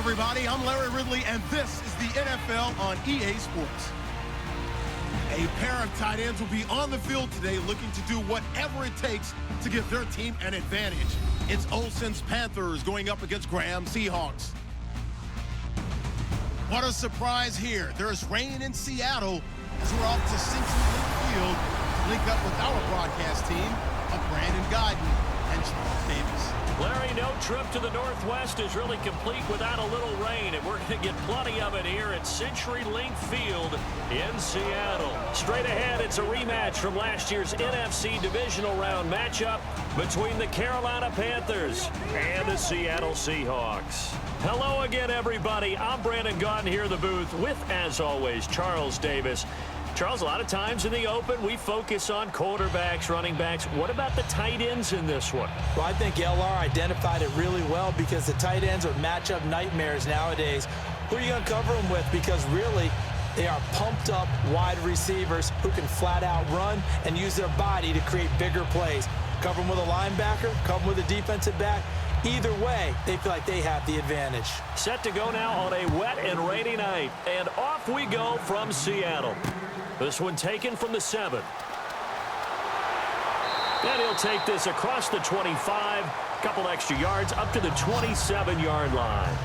everybody, I'm Larry Ridley, and this is the NFL on EA Sports. A pair of tight ends will be on the field today looking to do whatever it takes to give their team an advantage. It's Olsen's Panthers going up against Graham's Seahawks. What a surprise here. There's rain in Seattle as we're off to Century Field to link up with our broadcast team of Brandon Guyton and Charles Davis. Larry, no trip to the Northwest is really complete without a little rain, and we're going to get plenty of it here at CenturyLink Field in Seattle. Straight ahead, it's a rematch from last year's NFC Divisional Round matchup between the Carolina Panthers and the Seattle Seahawks. Hello again, everybody. I'm Brandon Guyton here in the booth with, as always, Charles Davis. Charles, a lot of times in the open, we focus on quarterbacks, running backs. What about the tight ends in this one? Well, I think LR identified it really well because the tight ends are matchup nightmares nowadays. Who are you going to cover them with? Because really, they are pumped up wide receivers who can flat out run and use their body to create bigger plays. Cover them with a linebacker, cover them with a defensive back. Either way, they feel like they have the advantage. Set to go now on a wet and rainy night. And off we go from Seattle. This one taken from the 7. And he'll take this across the 25. Couple extra yards up to the 27-yard line.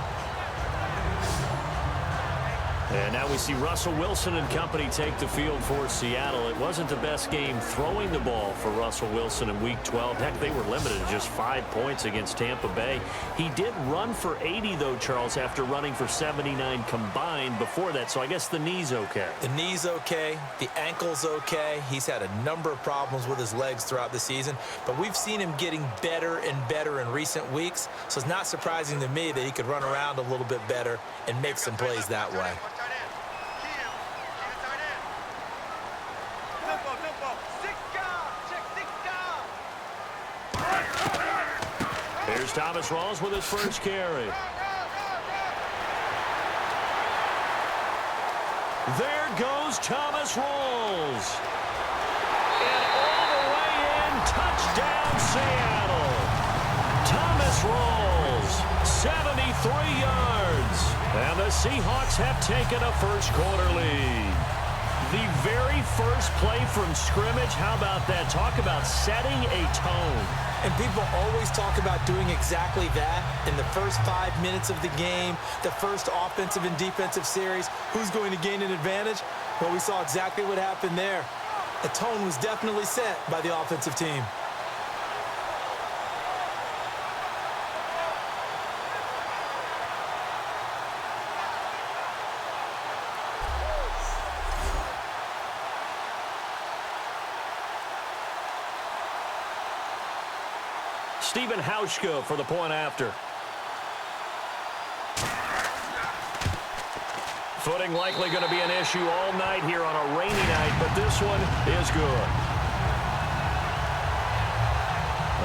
And now we see Russell Wilson and company take the field for Seattle. It wasn't the best game throwing the ball for Russell Wilson in Week 12. Heck, they were limited to just 5 points against Tampa Bay. He did run for 80, though, Charles, after running for 79 combined before that. So I guess the knee's okay. The knee's okay. The ankle's okay. He's had a number of problems with his legs throughout the season. But we've seen him getting better and better in recent weeks. So it's not surprising to me that he could run around a little bit better and make some plays that way. Here's Thomas Rawls with his first carry. There goes Thomas Rawls. And all the way in, touchdown Seattle. Thomas Rawls, 73 yards. And the Seahawks have taken a first quarter lead. The very first play from scrimmage, how about that? Talk about setting a tone. And people always talk about doing exactly that in the first 5 minutes of the game, the first offensive and defensive series. Who's going to gain an advantage? Well, we saw exactly what happened there. The tone was definitely set by the offensive team. Stephen Hauschka for the point after. Footing likely going to be an issue all night here on a rainy night, but this one is good.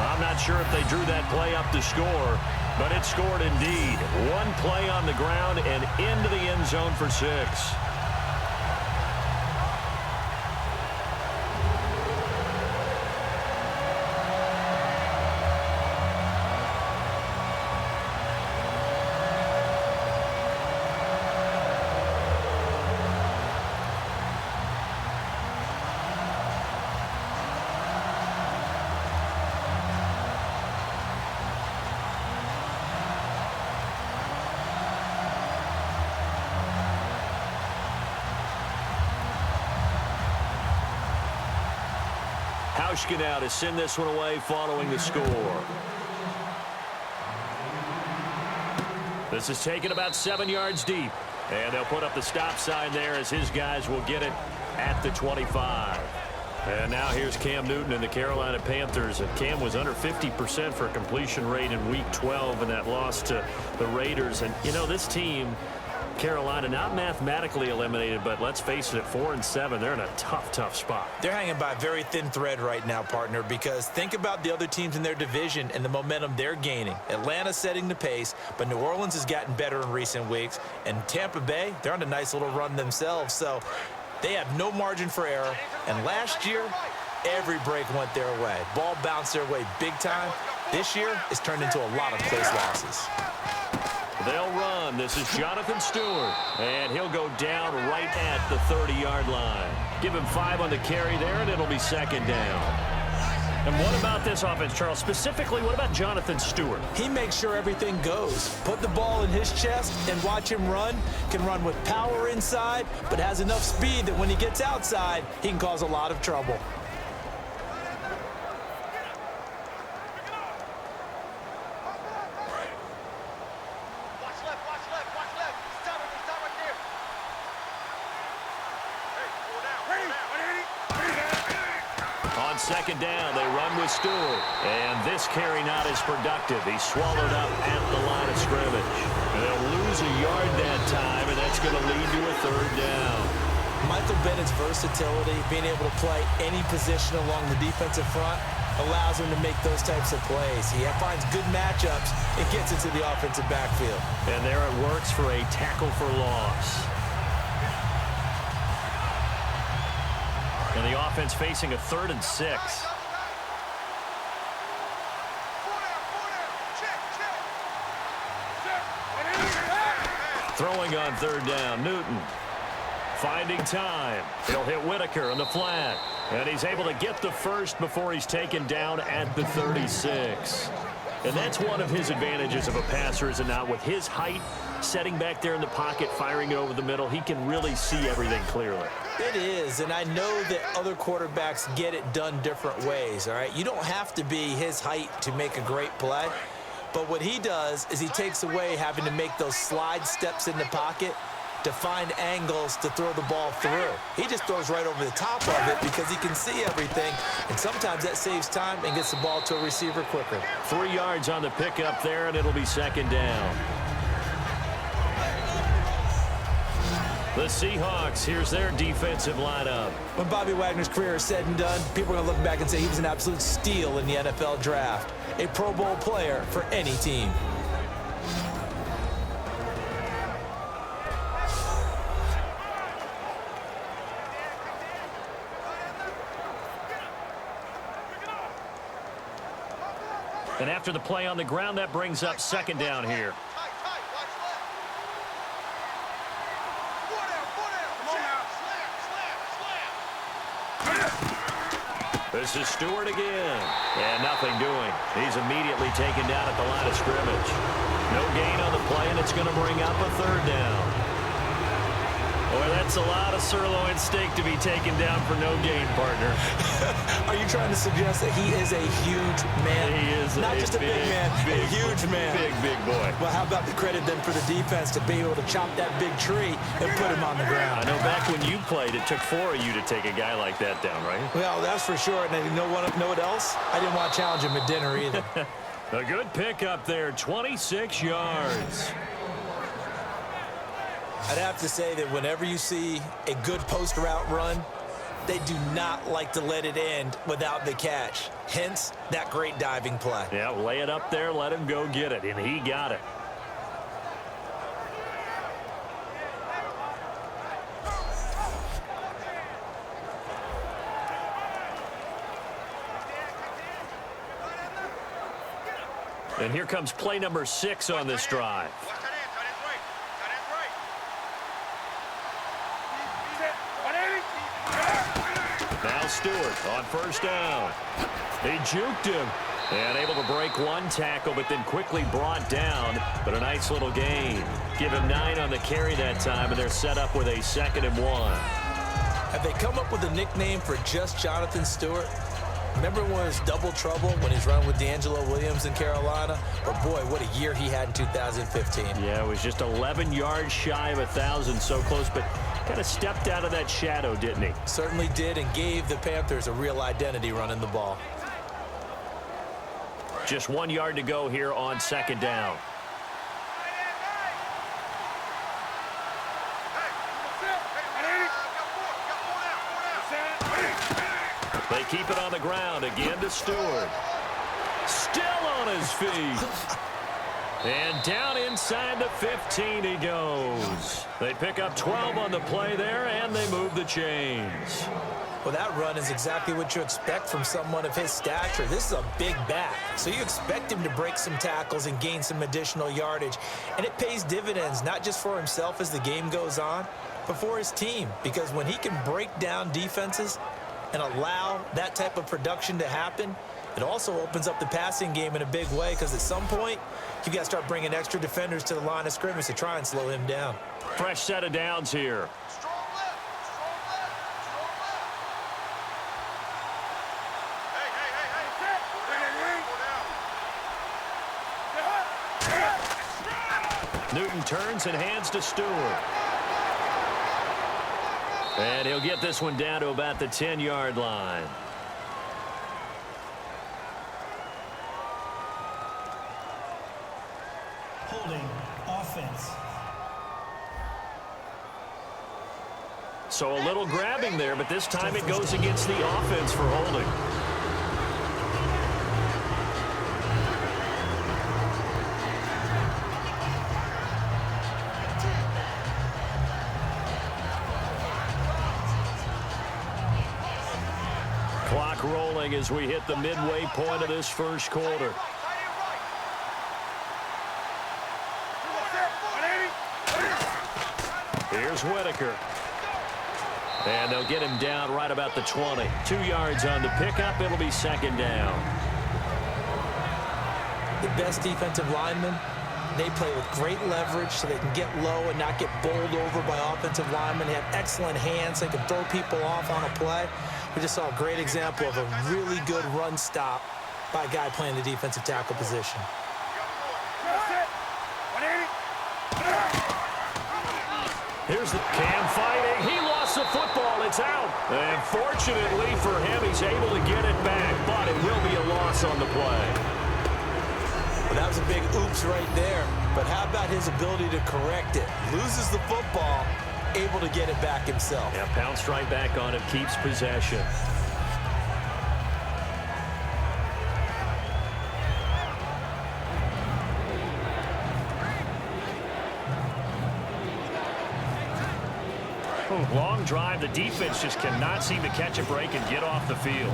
I'm not sure if they drew that play up to score, but it scored indeed. One play on the ground and into the end zone for 6. Hauschka now to send this one away following the score. This is taken about 7 yards deep. And they'll put up the stop sign there as his guys will get it at the 25. And now here's Cam Newton and the Carolina Panthers. And Cam was under 50% for completion rate in Week 12 in that loss to the Raiders. And, you know, this team, Carolina, not mathematically eliminated, but let's face it, at 4-7, they're in a tough spot. They're hanging by a very thin thread right now, partner, because think about the other teams in their division and the momentum they're gaining. Atlanta's setting the pace, but New Orleans has gotten better in recent weeks. And Tampa Bay, they're on a nice little run themselves. So they have no margin for error. And last year, every break went their way. Ball bounced their way big time. This year, it's turned into a lot of close losses. They'll run. This is Jonathan Stewart. And he'll go down right at the 30-yard line. Give him 5 on the carry there, and it'll be second down. And what about this offense, Charles? Specifically, what about Jonathan Stewart? He makes sure everything goes. Put the ball in his chest and watch him run. Can run with power inside, but has enough speed that when he gets outside, he can cause a lot of trouble. On second down, they run with Stewart. And this carry not as productive. He's swallowed up at the line of scrimmage. They'll lose a yard that time, and that's going to lead to a third down. Michael Bennett's versatility, being able to play any position along the defensive front, allows him to make those types of plays. He finds good matchups and gets into the offensive backfield. And there it works for a tackle for loss. And the offense facing a 3rd and 6. Throwing on 3rd down, Newton. Finding time. He'll hit Whitaker on the flat. And he's able to get the first before he's taken down at the 36. And that's one of his advantages of a passer, is it not? With his height, setting back there in the pocket, firing it over the middle, he can really see everything clearly. It is, and I know that other quarterbacks get it done different ways, all right? You don't have to be his height to make a great play, but what he does is he takes away having to make those slide steps in the pocket to find angles to throw the ball through. He just throws right over the top of it because he can see everything, and sometimes that saves time and gets the ball to a receiver quicker. 3 yards on the pickup there, and it'll be second down. The Seahawks, here's their defensive lineup. When Bobby Wagner's career is said and done, people are going to look back and say he was an absolute steal in the NFL draft. A Pro Bowl player for any team. And after the play on the ground, that brings up second down here. This is Stewart again. And nothing doing. He's immediately taken down at the line of scrimmage. No gain on the play, and it's going to bring up a 3rd down. Boy, that's a lot of sirloin steak to be taken down for no gain, partner. Are you trying to suggest that he is a huge man? He is not just a big man, a huge man. Big boy. Well, how about the credit then for the defense to be able to chop that big tree and put him on the ground? I know back when you played, it took 4 of you to take a guy like that down, right? Well, that's for sure. And you know what else? I didn't want to challenge him at dinner either. A good pickup there, 26 yards. I'd have to say that whenever you see a good post route run, they do not like to let it end without the catch. Hence, that great diving play. Yeah, lay it up there, let him go get it, and he got it. And here comes play number 6 on this drive. Now Stewart on 1st down. He juked him and able to break one tackle, but then quickly brought down. But a nice little gain. Give him 9 on the carry that time, and they're set up with a 2nd and 1. Have they come up with a nickname for just Jonathan Stewart? Remember when it was double trouble when he's running with D'Angelo Williams in Carolina? But boy, what a year he had in 2015. Yeah, it was just 11 yards shy of 1,000, so close, but kind of stepped out of that shadow, didn't he? Certainly did, and gave the Panthers a real identity running the ball. Just 1 yard to go here on 2nd down. They keep it on the ground again to Stewart. Still on his feet. And down inside the 15 he goes. They pick up 12 on the play there, and they move the chains. Well, that run is exactly what you expect from someone of his stature. This is a big back, so you expect him to break some tackles and gain some additional yardage. And it pays dividends, not just for himself as the game goes on, but for his team. Because when he can break down defenses and allow that type of production to happen, it also opens up the passing game in a big way, because at some point, you've got to start bringing extra defenders to the line of scrimmage to try and slow him down. Fresh set of downs here. Newton turns and hands to Stewart. And he'll get this one down to about the 10-yard line. Holding offense. So a little grabbing there, but this time it goes against the offense for holding. Clock rolling as we hit the midway point of this first quarter. Here's Whitaker. And they'll get him down right about the 20. 2 yards on the pickup. It'll be second down. The best defensive linemen, they play with great leverage so they can get low and not get bowled over by offensive linemen. They have excellent hands. They can throw people off on a play. We just saw a great example of a really good run stop by a guy playing the defensive tackle position. Here's the Cam fighting. He lost the football. It's out. And fortunately for him, he's able to get it back, but it will be a loss on the play. Well, that was a big oops right there. But how about his ability to correct it? Loses the football, able to get it back himself. Yeah, pounced right back on it, keeps possession. Long drive. The defense just cannot seem to catch a break and get off the field.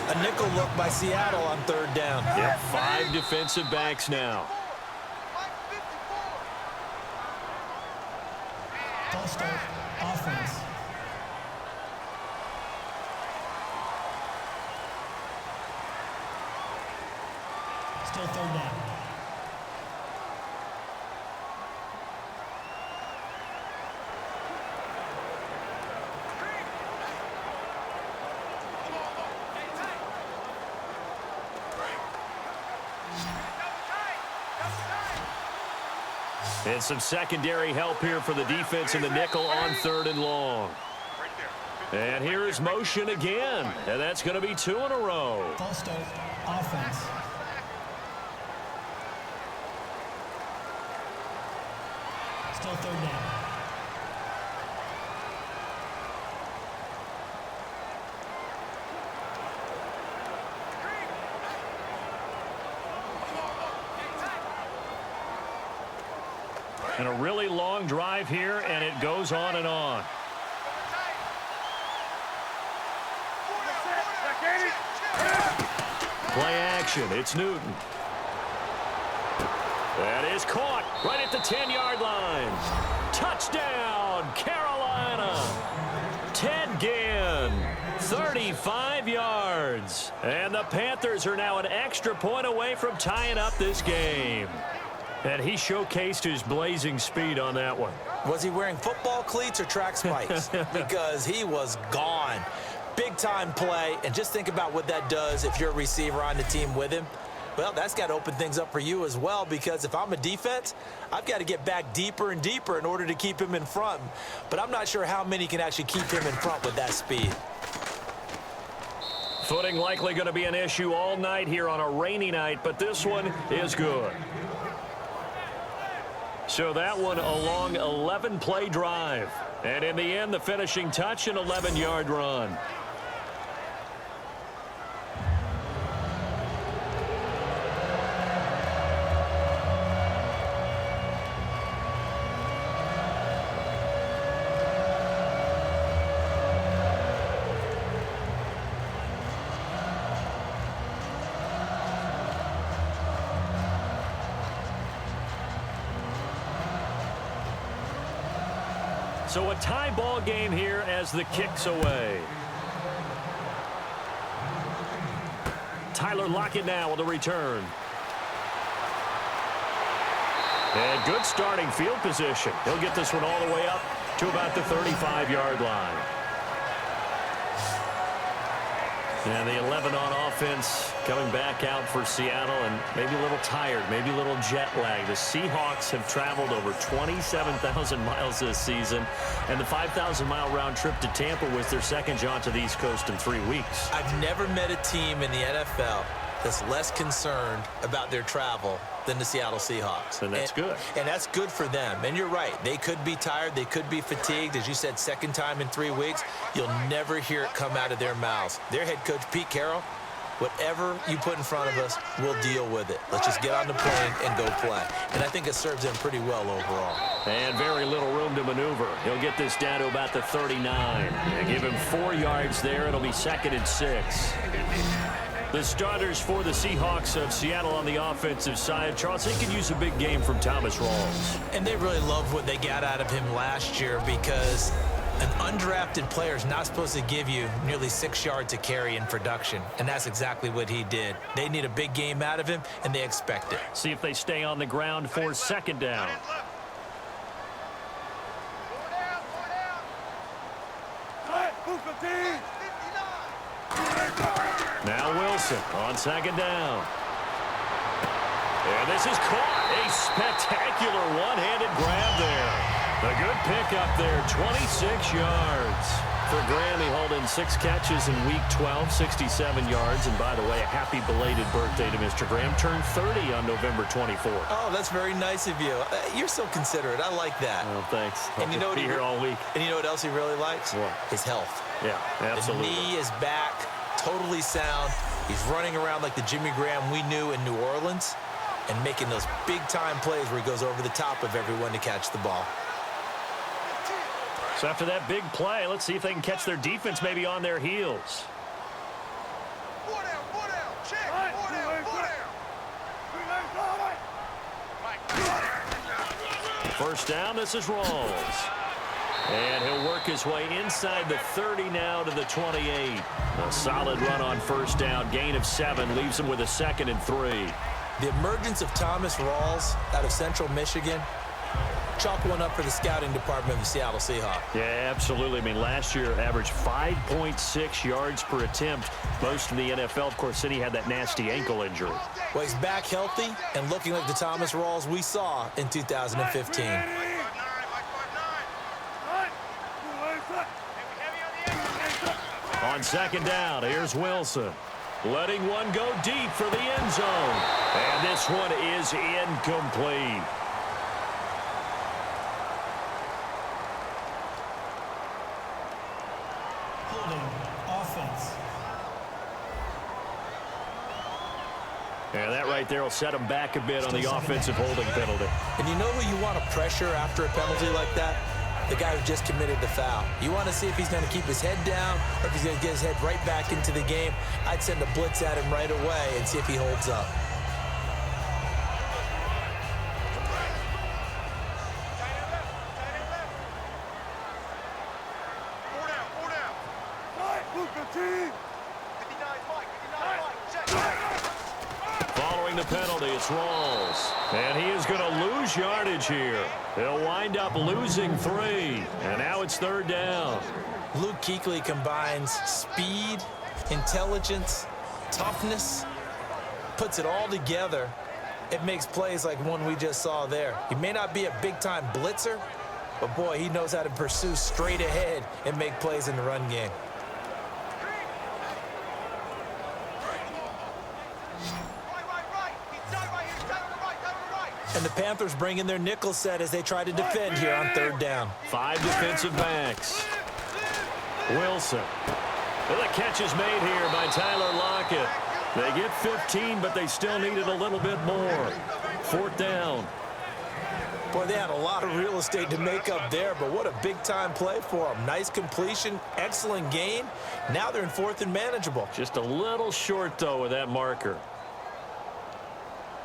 A nickel look by Seattle on third down. Yep, 5 defensive backs now. False start, offense. Still third down. And some secondary help here for the defense in the nickel on third and long. And here is motion again. And that's going to be 2 in a row. False start, offense. Still third down. And a really long drive here, and it goes on and on. Play action. It's Newton. That is caught right at the 10-yard line. Touchdown, Carolina. Ted Ginn, 35 yards. And the Panthers are now an extra point away from tying up this game. And he showcased his blazing speed on that one. Was he wearing football cleats or track spikes? Because he was gone. Big-time play, and just think about what that does if you're a receiver on the team with him. Well, that's got to open things up for you as well, because if I'm a defense, I've got to get back deeper and deeper in order to keep him in front. But I'm not sure how many can actually keep him in front with that speed. Footing likely going to be an issue all night here on a rainy night, but this one is good. So that one a long 11-play drive. And in the end, the finishing touch, an 11-yard run. So a tie ball game here as the kick's away. Tyler Lockett now with the return. And good starting field position. He'll get this one all the way up to about the 35-yard line. And the 11 on offense coming back out for Seattle, and maybe a little tired, maybe a little jet lag. The Seahawks have traveled over 27,000 miles this season, and the 5,000-mile round trip to Tampa was their second jaunt to the East Coast in 3 weeks. I've never met a team in the NFL that's less concerned about their travel than the Seattle Seahawks. And that's good. And that's good for them. And you're right. They could be tired. They could be fatigued. As you said, second time in 3 weeks. You'll never hear it come out of their mouths. Their head coach, Pete Carroll, whatever you put in front of us, we'll deal with it. Let's just get on the plane and go play. And I think it serves them pretty well overall. And very little room to maneuver. He'll get this down to about the 39. And give him 4 yards there. It'll be 2nd and 6. The starters for the Seahawks of Seattle on the offensive side. Charles, they could use a big game from Thomas Rawls. And they really loved what they got out of him last year, because an undrafted player is not supposed to give you nearly 6 yards a carry in production. And that's exactly what he did. They need a big game out of him, and they expect it. See if they stay on the ground for 2nd down. Now Wilson on 2nd down. And this is caught. A spectacular one-handed grab there. A good pickup there, 26 yards. For Graham, he hauled in 6 catches in Week 12, 67 yards. And by the way, a happy belated birthday to Mr. Graham. Turned 30 on November 24th. Oh, that's very nice of you. You're so considerate. I like that. Well, thanks. And you know what be here all week. And you know what else he really likes? What? His health. Yeah, absolutely. The knee is back, totally sound. He's running around like the Jimmy Graham we knew in New Orleans and making those big-time plays where he goes over the top of everyone to catch the ball. So after that big play, let's see if they can catch their defense maybe on their heels. First down, this is Rawls. And he'll work his way inside the 30 now to the 28. A solid run on first down. Gain of 7 leaves him with a 2nd and 3. The emergence of Thomas Rawls out of Central Michigan, chalk one up for the scouting department of the Seattle Seahawks. Yeah, absolutely. I mean, last year averaged 5.6 yards per attempt. Most in the NFL, of course, City had that nasty ankle injury. Well, he's back healthy and looking like the Thomas Rawls we saw in 2015. On 2nd down, here's Wilson. Letting one go deep for the end zone. And this one is incomplete. Holding. Offense. And that right there will set him back a bit on the offensive holding penalty. And you know who you want to pressure after a penalty like that? The guy who just committed the foul. You want to see if he's going to keep his head down or if he's going to get his head right back into the game. I'd send a blitz at him right away and see if he holds up. Following the penalty, it's Rawls. And he is going to lose yardage here. He'll wind up losing 3. And now it's 3rd down. Luke Kuechly combines speed, intelligence, toughness, puts it all together. It makes plays like one we just saw there. He may not be a big-time blitzer, but boy, he knows how to pursue straight ahead and make plays in the run game. And the Panthers bring in their nickel set as they try to defend here on 3rd down. 5 defensive backs. Wilson. Well, the catch is made here by Tyler Lockett. They get 15, but they still needed a little bit more. 4th down. Boy, they had a lot of real estate to make up there, but what a big-time play for them. Nice completion, excellent gain. Now they're in 4th and manageable. Just a little short, though, with that marker.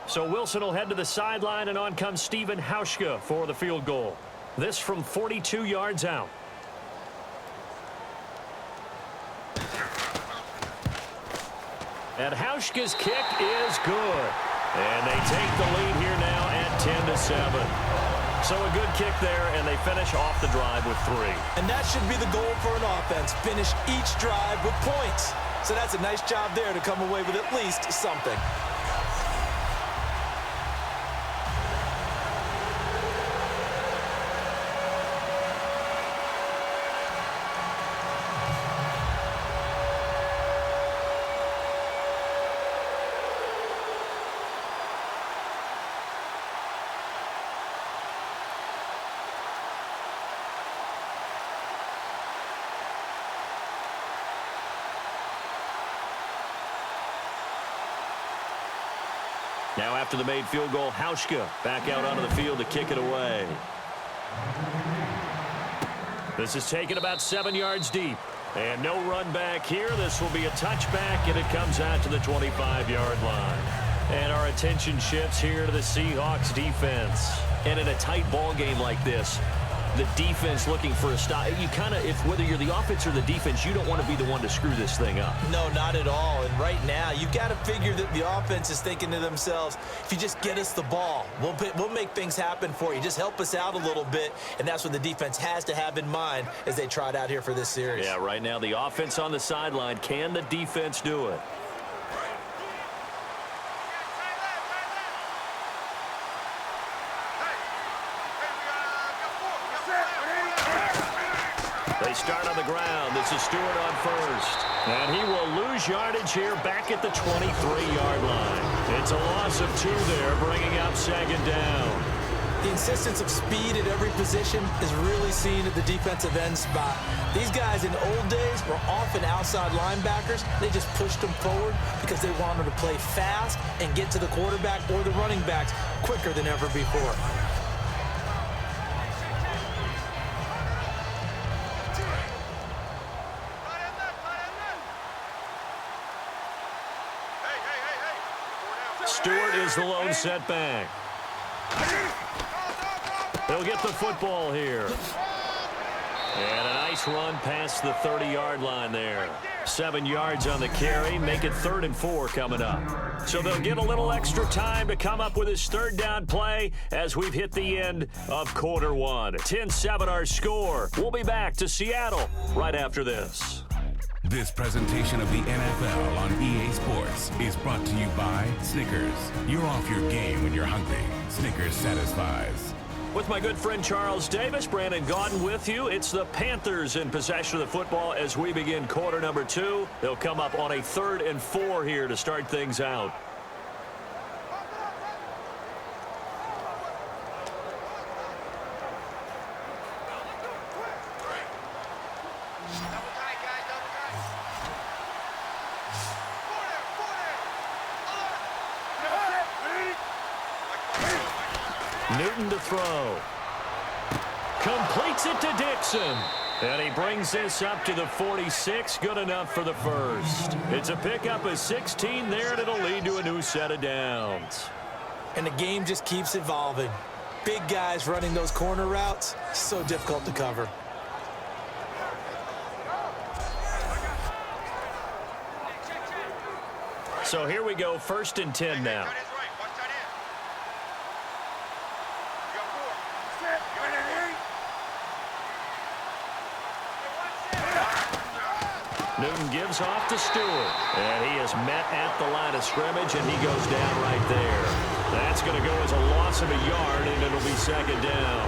So Wilson will head to the sideline, and on comes Stephen Hauschka for the field goal. This from 42 yards out. And Hauschka's kick is good. And they take the lead here now at 10-7. So a good kick there, and they finish off the drive with 3. And that should be the goal for an offense. Finish each drive with points. So that's a nice job there to come away with at least something. Now after the made field goal, Hauschka back out onto the field to kick it away. This is taken about 7 yards deep. And no run back here. This will be a touchback, and it comes out to the 25-yard line. And our attention shifts here to the Seahawks defense. And in a tight ball game like this, the defense looking for a stop. You kind of, whether you're the offense or the defense, you don't want to be the one to screw this thing up. No, not at all. And right now, you've got to figure that the offense is thinking to themselves, if you just get us the ball, we'll make things happen for you. Just help us out a little bit. And that's what the defense has to have in mind as they trot out here for this series. Yeah, right now, the offense on the sideline. Can the defense do it? They start on the ground. This is Stewart on first. And he will lose yardage here back at the 23-yard line. It's a loss of 2 there, bringing up second down. The insistence of speed at every position is really seen at the defensive end spot. These guys in the old days were often outside linebackers. They just pushed them forward because they wanted to play fast and get to the quarterback or the running backs quicker than ever before. Stewart is the lone setback. They'll get the football here. And a nice run past the 30-yard line there. 7 yards on the carry. Make it 3rd and 4 coming up. So they'll get a little extra time to come up with his 3rd down play as we've hit the end of quarter 1. 10-7 our score. We'll be back to Seattle right after this. This presentation of the NFL on EA Sports is brought to you by Snickers. You're off your game when you're hungry. Snickers satisfies. With my good friend Charles Davis, Brandon Gaudin with you. It's the Panthers in possession of the football as we begin quarter number 2. They'll come up on a 3rd and 4 here to start things out. Newton to throw. Completes it to Dixon. And he brings this up to the 46. Good enough for the first. It's a pickup of 16 there, and it'll lead to a new set of downs. And the game just keeps evolving. Big guys running those corner routes, so difficult to cover. So here we go, 1st and 10 now. Newton gives off to Stewart. And he is met at the line of scrimmage, and he goes down right there. That's going to go as a loss of a yard, and it'll be 2nd down.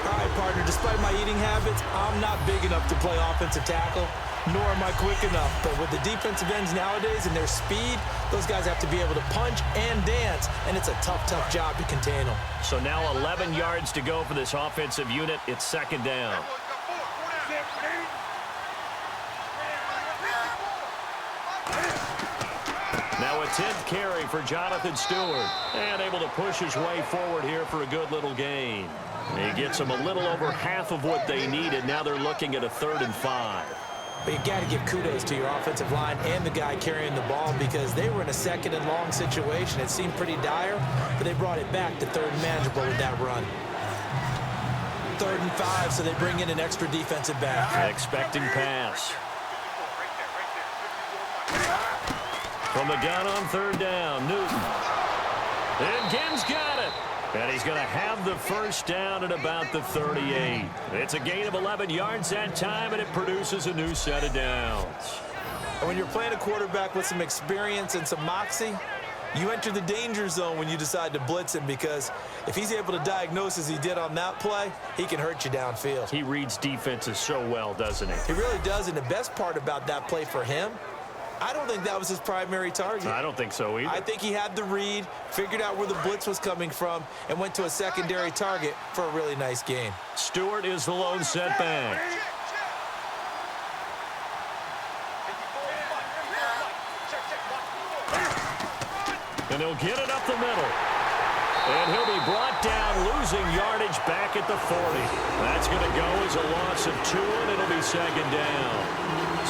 All right, partner, despite my eating habits, I'm not big enough to play offensive tackle, nor am I quick enough. But with the defensive ends nowadays and their speed, those guys have to be able to punch and dance, and it's a tough, tough job to contain them. So now 11 yards to go for this offensive unit. It's 2nd down. Now a 10th carry for Jonathan Stewart. And able to push his way forward here for a good little gain. He gets them a little over half of what they needed. Now they're looking at a 3rd and 5. But you got to give kudos to your offensive line and the guy carrying the ball because they were in a 2nd and long situation. It seemed pretty dire, but they brought it back to 3rd and manageable with that run. 3rd and 5, so they bring in an extra defensive back. Expecting pass. From the gun on 3rd down, Newton. And Ginn's got it. And he's going to have the first down at about the 38. It's a gain of 11 yards that time, and it produces a new set of downs. And when you're playing a quarterback with some experience and some moxie, you enter the danger zone when you decide to blitz him, because if he's able to diagnose as he did on that play, he can hurt you downfield. He reads defenses so well, doesn't he? He really does, and the best part about that play for him, I don't think that was his primary target. I don't think so either. I think he had the read, figured out where the blitz was coming from, and went to a secondary target for a really nice gain. Stewart is the lone setback. And he'll get it up the middle. And he'll be brought down, losing yardage back at the 40. That's going to go as a loss of 2, and it'll be 2nd down.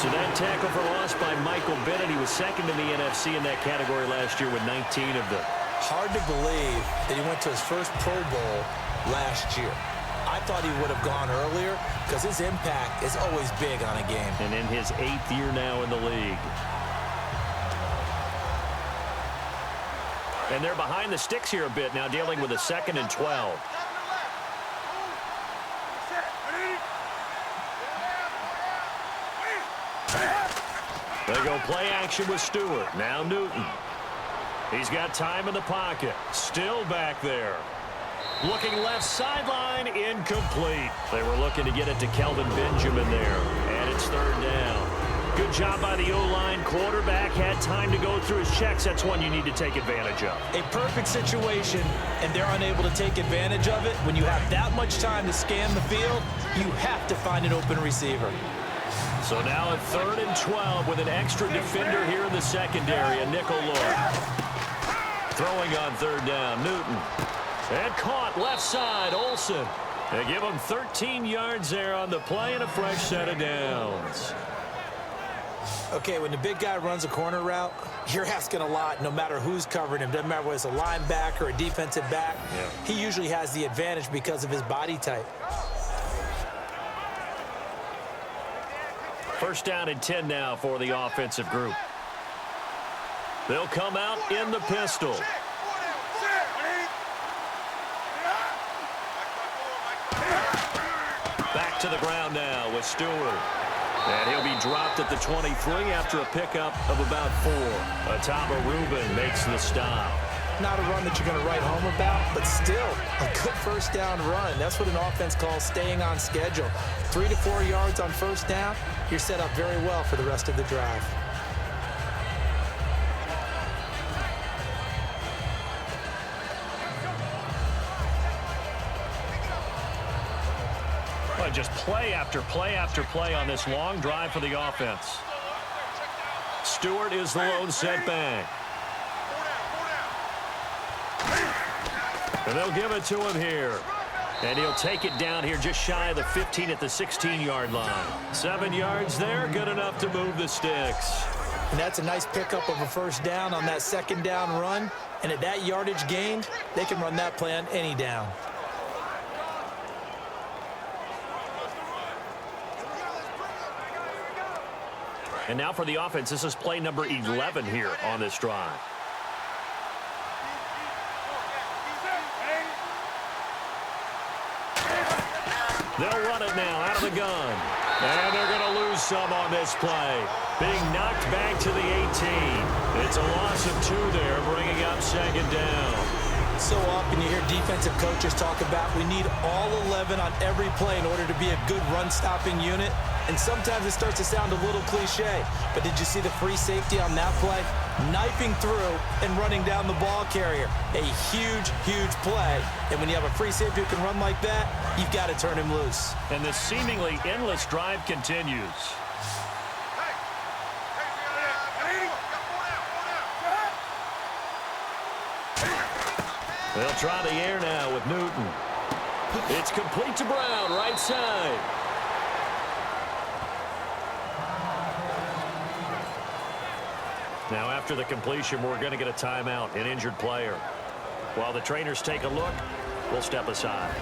So that tackle for loss by Michael Bennett. He was 2nd in the NFC in that category last year with 19 of them. Hard to believe that he went to his first Pro Bowl last year. I thought he would have gone earlier because his impact is always big on a game. And in his 8th year now in the league. And they're behind the sticks here a bit now, dealing with a 2nd and 12. They go play action with Stewart. Now Newton. He's got time in the pocket. Still back there. Looking left sideline, incomplete. They were looking to get it to Kelvin Benjamin there. And it's 3rd down. Good job by the O-line. Quarterback had time to go through his checks. That's one you need to take advantage of. A perfect situation, and they're unable to take advantage of it. When you have that much time to scan the field, you have to find an open receiver. So now at 3rd and 12 with an extra defender here in the secondary, a nickel look. Throwing on 3rd down, Newton. And caught left side, Olsen. They give him 13 yards there on the play and a fresh set of downs. Okay, when the big guy runs a corner route, you're asking a lot no matter who's covering him. Doesn't matter whether it's a linebacker or a defensive back. Yeah. He usually has the advantage because of his body type. 1st down and 10 now for the offensive group. They'll come out in the pistol. Back to the ground now with Stewart. And he'll be dropped at the 23 after a pickup of about 4. Ataba Rubin makes the stop. Not a run that you're going to write home about, but still a good 1st down run. That's what an offense calls staying on schedule. 3 to 4 yards on 1st down, you're set up very well for the rest of the drive. Well, just play after play after play on this long drive for the offense. Stewart is the lone setback. And they'll give it to him here. And he'll take it down here just shy of the 15 at the 16-yard line. 7 yards there, good enough to move the sticks. And that's a nice pickup of a 1st down on that 2nd down run. And at that yardage gained, they can run that play on any down. And now for the offense, this is play number 11 here on this drive. They'll run it now out of the gun. And they're going to lose some on this play. Being knocked back to the 18. It's a loss of 2 there, bringing up 2nd down. So often you hear defensive coaches talk about we need all 11 on every play in order to be a good run-stopping unit. And sometimes it starts to sound a little cliche. But did you see the free safety on that play? Knifing through and running down the ball carrier. A huge, huge play. And when you have a free safety who can run like that, you've got to turn him loose. And the seemingly endless drive continues. They'll try the air now with Newton. It's complete to Brown, right side. Now after the completion, we're going to get a timeout, an injured player. While the trainers take a look, we'll step aside.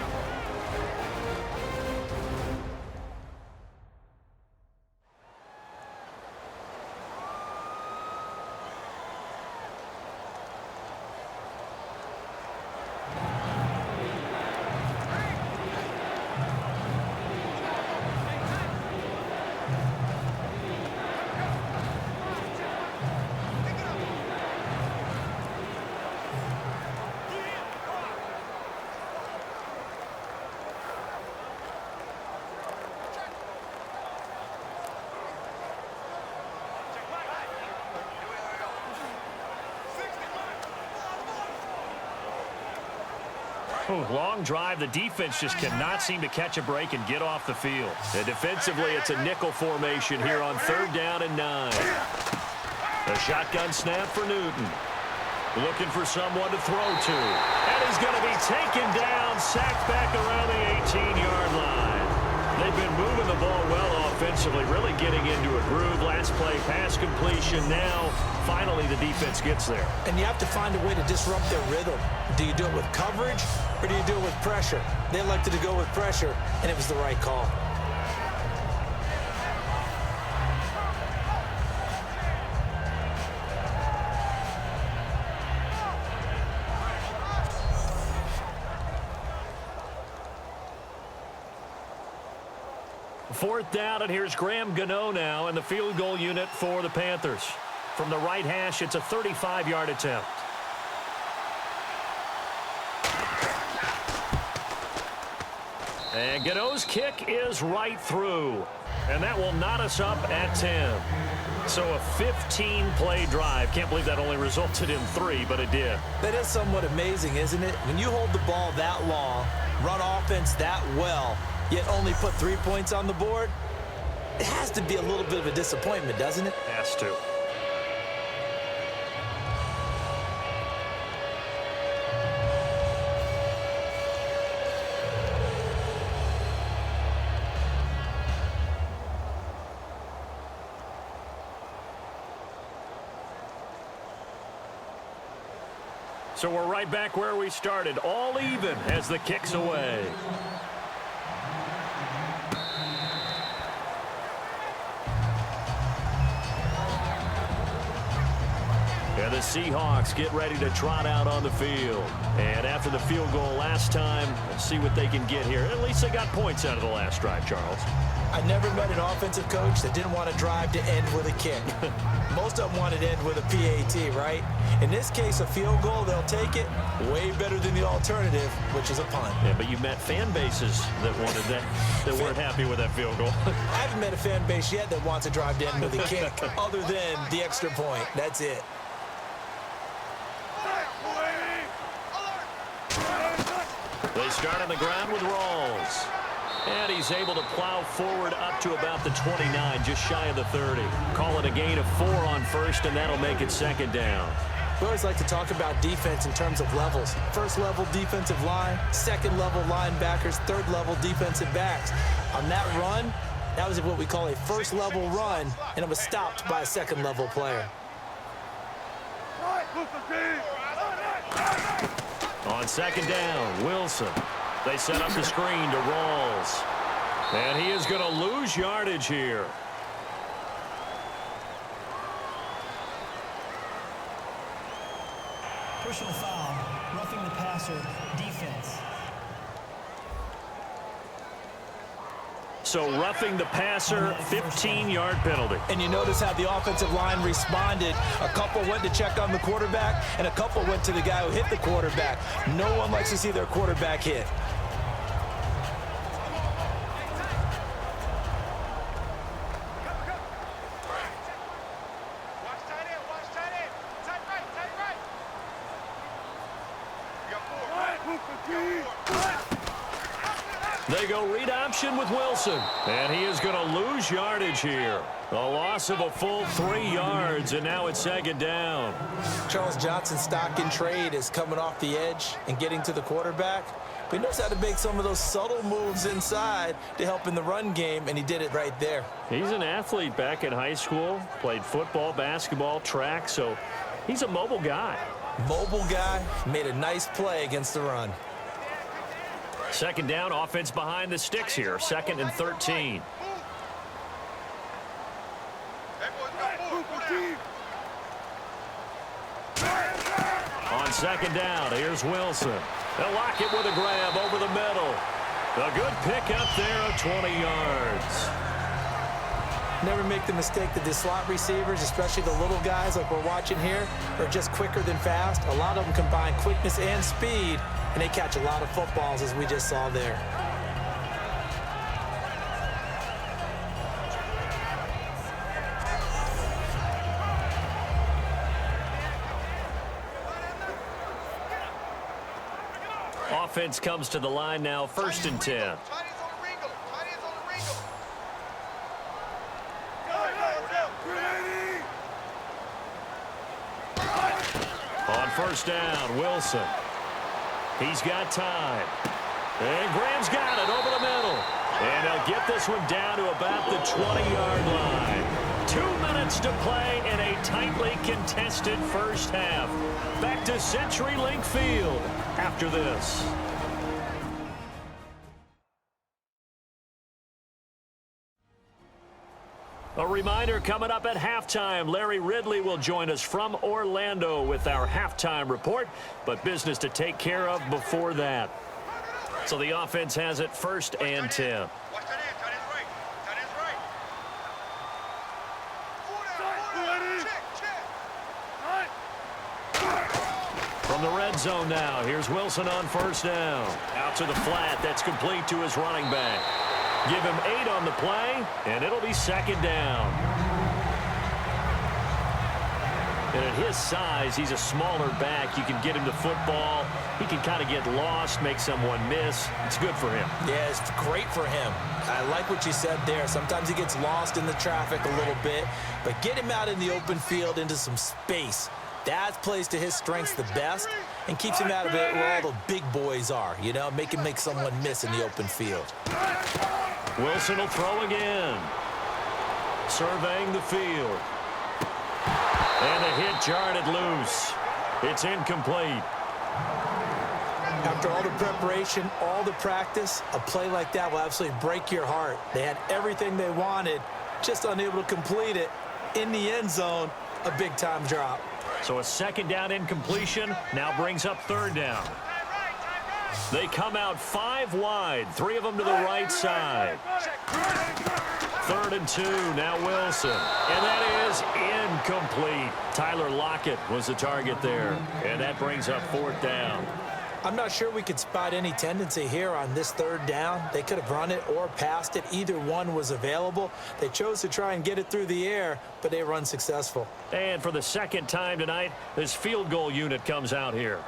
Ooh, long drive. The defense just cannot seem to catch a break and get off the field. And defensively, it's a nickel formation here on 3rd down and 9. A shotgun snap for Newton. Looking for someone to throw to. And he's going to be taken down, sacked back around the 18-yard line. They've been moving the ball well offensively, really getting into a groove. Last play, pass completion. Now, finally, the defense gets there. And you have to find a way to disrupt their rhythm. Do you do it with coverage, or do you do it with pressure? They elected to go with pressure, and it was the right call. Fourth down, and here's Graham Gano now in the field goal unit for the Panthers. From the right hash, it's a 35-yard attempt. And Gano's kick is right through. And that will knot us up at 10. So a 15-play drive. Can't believe that only resulted in 3, but it did. That is somewhat amazing, isn't it? When you hold the ball that long, run offense that well, yet only put 3 points on the board, it has to be a little bit of a disappointment, doesn't it? Has to. So we're right back where we started, all even as the kick's away. And the Seahawks get ready to trot out on the field. And after the field goal last time, let's see what they can get here. At least they got points out of the last drive, Charles. I never met an offensive coach that didn't want to drive to end with a kick. Most of them wanted to end with a PAT, right? In this case, a field goal, they'll take it. Way better than the alternative, which is a punt. Yeah, but you've met fan bases that wanted that weren't happy with that field goal. I haven't met a fan base yet that wants to drive to end with a kick, other than the extra point. That's it. They start on the ground with Rawls. And he's able to plow forward up to about the 29, just shy of the 30. Call it a gain of 4 on first, and that'll make it 2nd down. We always like to talk about defense in terms of levels. First level defensive line, second level linebackers, third level defensive backs. On that run, that was what we call a first level run, and it was stopped by a second level player. On 2nd down, Wilson. They set up the screen to Rawls. And he is going to lose yardage here. Personal foul, roughing the passer, defense. So roughing the passer, 15-yard penalty. And you notice how the offensive line responded. A couple went to check on the quarterback, and a couple went to the guy who hit the quarterback. No one likes to see their quarterback hit. They go read option with Wilson. And he is going to lose yardage here. A loss of a full 3 yards, and now it's 2nd down. Charles Johnson's stock in trade is coming off the edge and getting to the quarterback. But he knows how to make some of those subtle moves inside to help in the run game, and he did it right there. He's an athlete back in high school, played football, basketball, track, so he's a mobile guy. Mobile guy, made a nice play against the run. 2nd down, offense behind the sticks here. 2nd and 13. On 2nd down, here's Wilson. They'll lock it with a grab over the middle. A good pick up there of 20 yards. Never make the mistake that the slot receivers, especially the little guys like we're watching here, are just quicker than fast. A lot of them combine quickness and speed, and they catch a lot of footballs, as we just saw there. offense comes to the line now, 1st and 10. On 1st down, Wilson. He's got time. And Graham's got it over the middle. And he'll get this one down to about the 20-yard line. 2 minutes to play in a tightly contested first half. Back to CenturyLink Field after this. A reminder, coming up at halftime, Larry Ridley will join us from Orlando with our halftime report, but business to take care of before that. So the offense has it 1st and 10. From the red zone now, here's Wilson on 1st down. Out to the flat, that's complete to his running back. Give him 8 on the play, and it'll be 2nd down. And at his size, he's a smaller back. You can get him to football. He can kind of get lost, make someone miss. It's good for him. Yeah, it's great for him. I like what you said there. Sometimes he gets lost in the traffic a little bit, but get him out in the open field into some space. That plays to his strengths the best and keeps him out of it where all the big boys are, you know, make someone miss in the open field. Wilson will throw again. Surveying the field. And the hit jarred loose. It's incomplete. After all the preparation, all the practice, a play like that will absolutely break your heart. They had everything they wanted, just unable to complete it. In the end zone, a big-time drop. So a 2nd down incompletion now brings up 3rd down. They come out 5 wide, 3 of them to the right side. 3rd and 2, now Wilson. And that is incomplete. Tyler Lockett was the target there. And that brings up 4th down. I'm not sure we could spot any tendency here on this 3rd down. They could have run it or passed it. Either one was available. They chose to try and get it through the air, but they were unsuccessful. And for the 2nd time tonight, this field goal unit comes out here.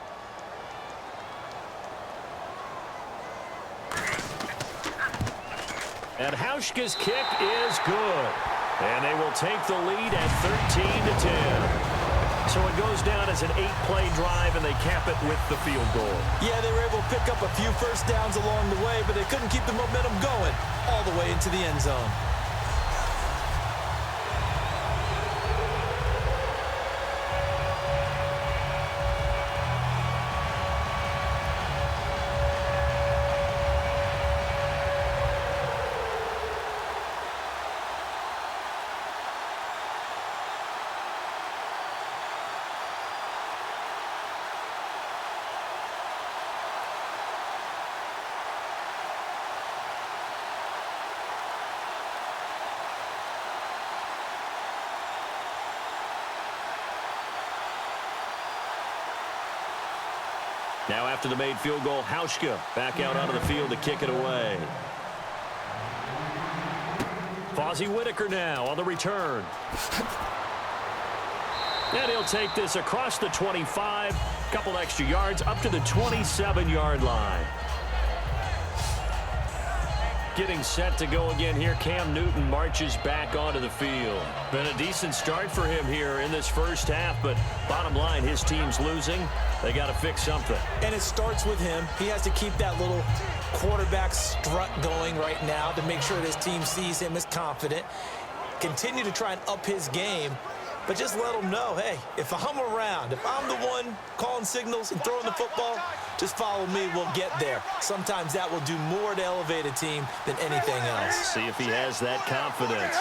And Hauschka's kick is good. And they will take the lead at 13-10. So it goes down as an 8-play drive, and they cap it with the field goal. Yeah, they were able to pick up a few first downs along the way, but they couldn't keep the momentum going all the way into the end zone. Now after the made field goal, Hauschka back out onto the field to kick it away. Fozzie Whitaker now on the return. And he'll take this across the 25, couple extra yards up to the 27-yard line. Getting set to go again here. Cam Newton marches back onto the field. Been a decent start for him here in this first half, but bottom line, his team's losing. They got to fix something. And it starts with him. He has to keep that little quarterback strut going right now to make sure this team sees him as confident. Continue to try and up his game, but just let him know, hey, if I'm around, if I'm the one calling signals and throwing the football, just follow me, we'll get there. Sometimes that will do more to elevate a team than anything else. See if he has that confidence.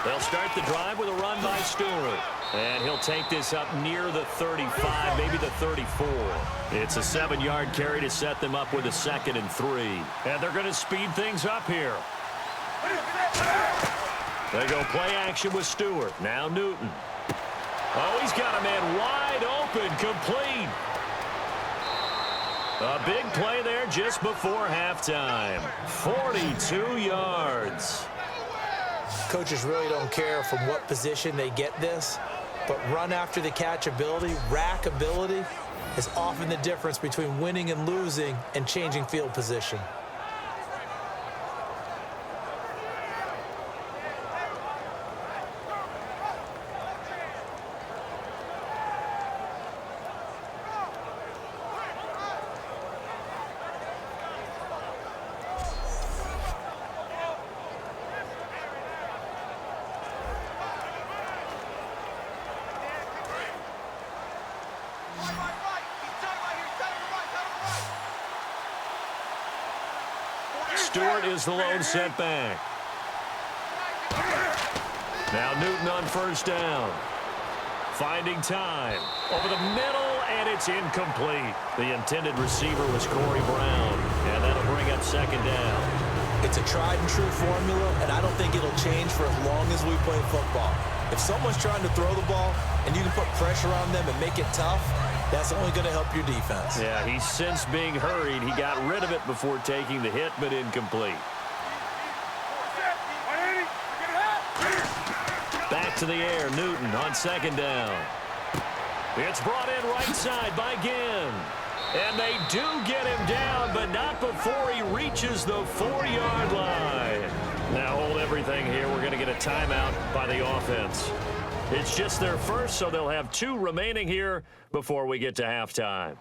They'll start the drive with a run by Stewart. And he'll take this up near the 35, maybe the 34. It's a 7-yard carry to set them up with a 2nd and 3. And they're going to speed things up here. They go play action with Stewart. Now Newton. Oh, he's got a man wide open, complete. A big play there just before halftime. 42 yards. Coaches really don't care from what position they get this, but run after the catch ability, rack ability, is often the difference between winning and losing and changing field position. Stewart is the lone setback. Now Newton on first down. Finding time. Over the middle, and it's incomplete. The intended receiver was Corey Brown, and that'll bring up second down. It's a tried-and-true formula, and I don't think it'll change for as long as we play football. If someone's trying to throw the ball and you can put pressure on them and make it tough, that's only going to help your defense. Yeah, he's since being hurried. He got rid of it before taking the hit, but incomplete. Back to the air, Newton on second down. It's brought in right side by Ginn. And they do get him down, but not before he reaches the 4-yard line. Now hold everything here. We're going to get a timeout by the offense. It's just their first, so they'll have 2 remaining here before we get to halftime.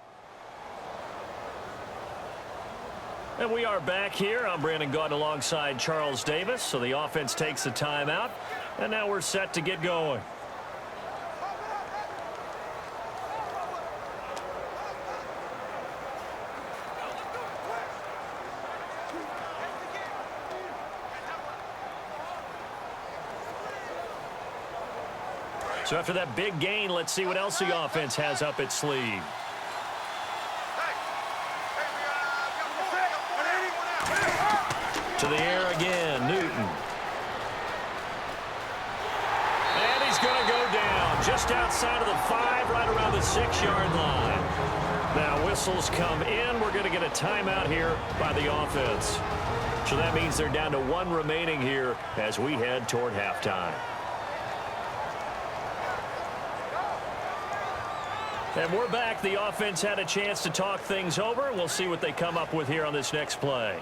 And we are back here. I'm Brandon Gaudin alongside Charles Davis. So the offense takes a timeout, and now we're set to get going. So after that big gain, let's see what else the offense has up its sleeve. To the air again, Newton. And he's going to go down just outside of the 5, right around the 6-yard line. Now whistles come in. We're going to get a timeout here by the offense. So that means they're down to 1 remaining here as we head toward halftime. And we're back. The offense had a chance to talk things over. We'll see what they come up with here on this next play.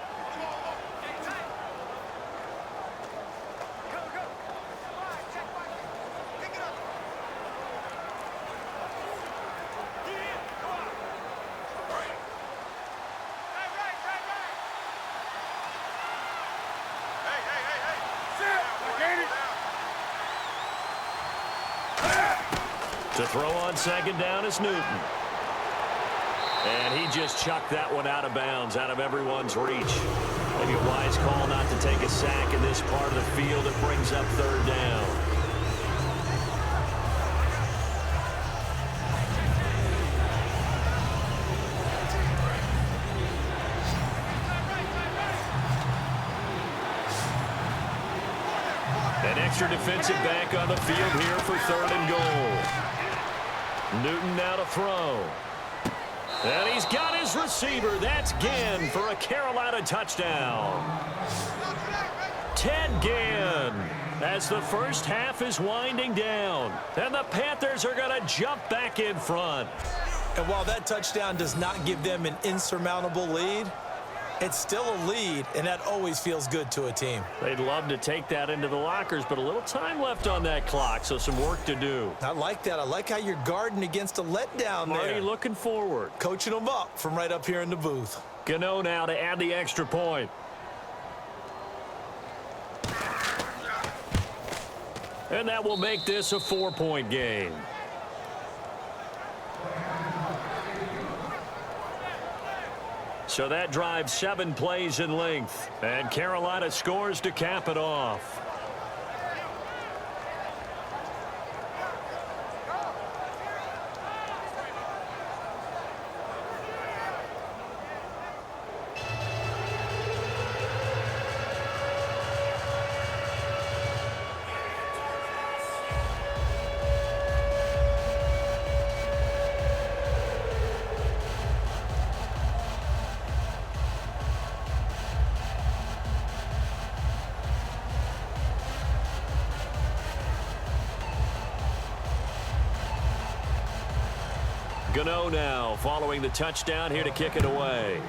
To throw on second down is Newton. And he just chucked that one out of bounds, out of everyone's reach. Maybe a wise call not to take a sack in this part of the field. It brings up third down. An extra defensive back on the field here for 3rd and goal. Newton now to throw. And he's got his receiver. That's Ginn for a Carolina touchdown. Ted Ginn as the first half is winding down. And the Panthers are going to jump back in front. And while that touchdown does not give them an insurmountable lead, it's still a lead, and that always feels good to a team. They'd love to take that into the lockers, but a little time left on that clock, so some work to do. I like that. I like how you're guarding against a letdown there. Already looking forward. Coaching them up from right up here in the booth. Gano now to add the extra point. And that will make this a 4-point game. So that drives 7 plays in length. And Carolina scores to cap it off. Gano now following the touchdown here to kick it away.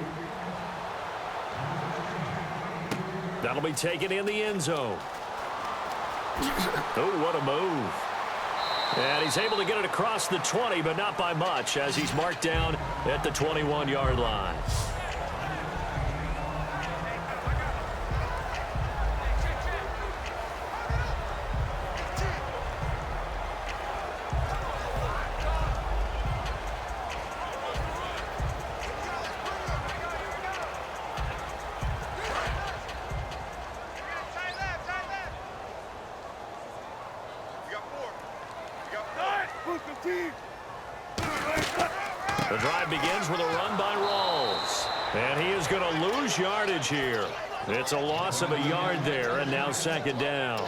That'll be taken in the end zone. Oh, what a move. And he's able to get it across the 20, but not by much, as he's marked down at the 21-yard line. The drive begins with a run by Rawls. And he is going to lose yardage here. It's a loss of a yard there, and now second down.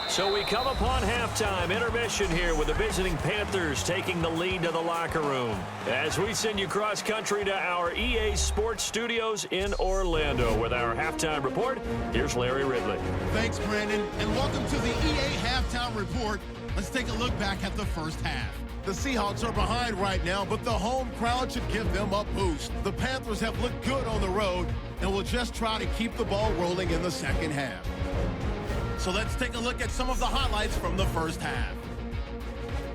So we come upon halftime intermission here with the visiting Panthers taking the lead to the locker room. As we send you cross-country to our EA Sports Studios in Orlando with our halftime report, here's Larry Ridley. Thanks, Brandon, and welcome to the EA Halftime Report. Let's take a look back at the first half. The Seahawks are behind right now, but the home crowd should give them a boost. The Panthers have looked good on the road and will just try to keep the ball rolling in the second half. So let's take a look at some of the highlights from the first half.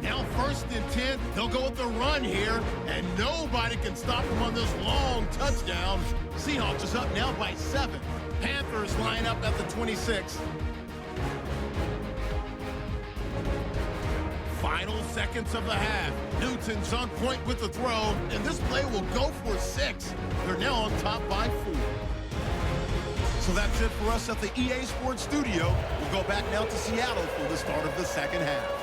Now 1st and 10, they'll go with the run here, and nobody can stop them on this long touchdown. Seahawks is up now by 7. Panthers line up at the 26. Final seconds of the half. Newton's on point with the throw, and this play will go for 6. They're now on top by 4. So that's it for us at the EA Sports Studio. We'll go back now to Seattle for the start of the second half.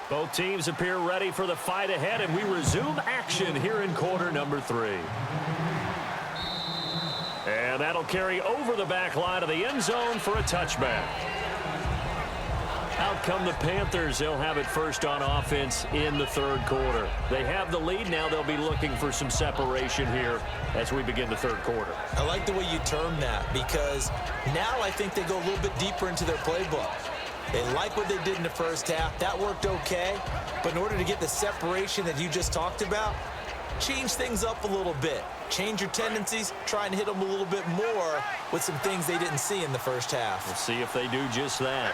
Both teams appear ready for the fight ahead, and we resume action here in quarter number 3. And that'll carry over the back line of the end zone for a touchback. Out come the Panthers. They'll have it first on offense in the third quarter. They have the lead. Now they'll be looking for some separation here as we begin the third quarter. I like the way you term that, because now I think they go a little bit deeper into their playbook. They like what they did in the first half. That worked okay. But in order to get the separation that you just talked about, change things up a little bit. Change your tendencies. Try and hit them a little bit more with some things they didn't see in the first half. We'll see if they do just that.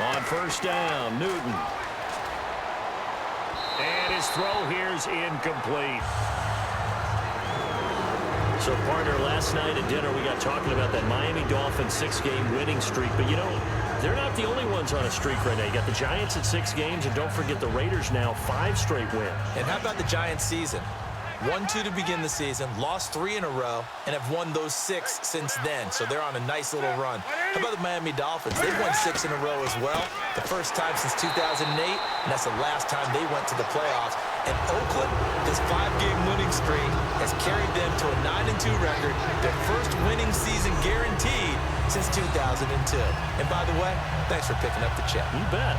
On first down, Newton. And his throw here is incomplete. So, partner, last night at dinner we got talking about that Miami Dolphins 6-game winning streak. But, you know, they're not the only ones on a streak right now. You got the Giants at 6 games, and don't forget the Raiders now 5 straight wins. And how about the Giants season? 1-2 to begin the season, lost 3 in a row, and have won those 6 since then. So they're on a nice little run. How about the Miami Dolphins? They've won 6 in a row as well. The first time since 2008, and that's the last time they went to the playoffs. And Oakland, this 5-game winning streak has carried them to a 9-2 record, their first winning season guaranteed since 2002. And by the way, thanks for picking up the check. You bet.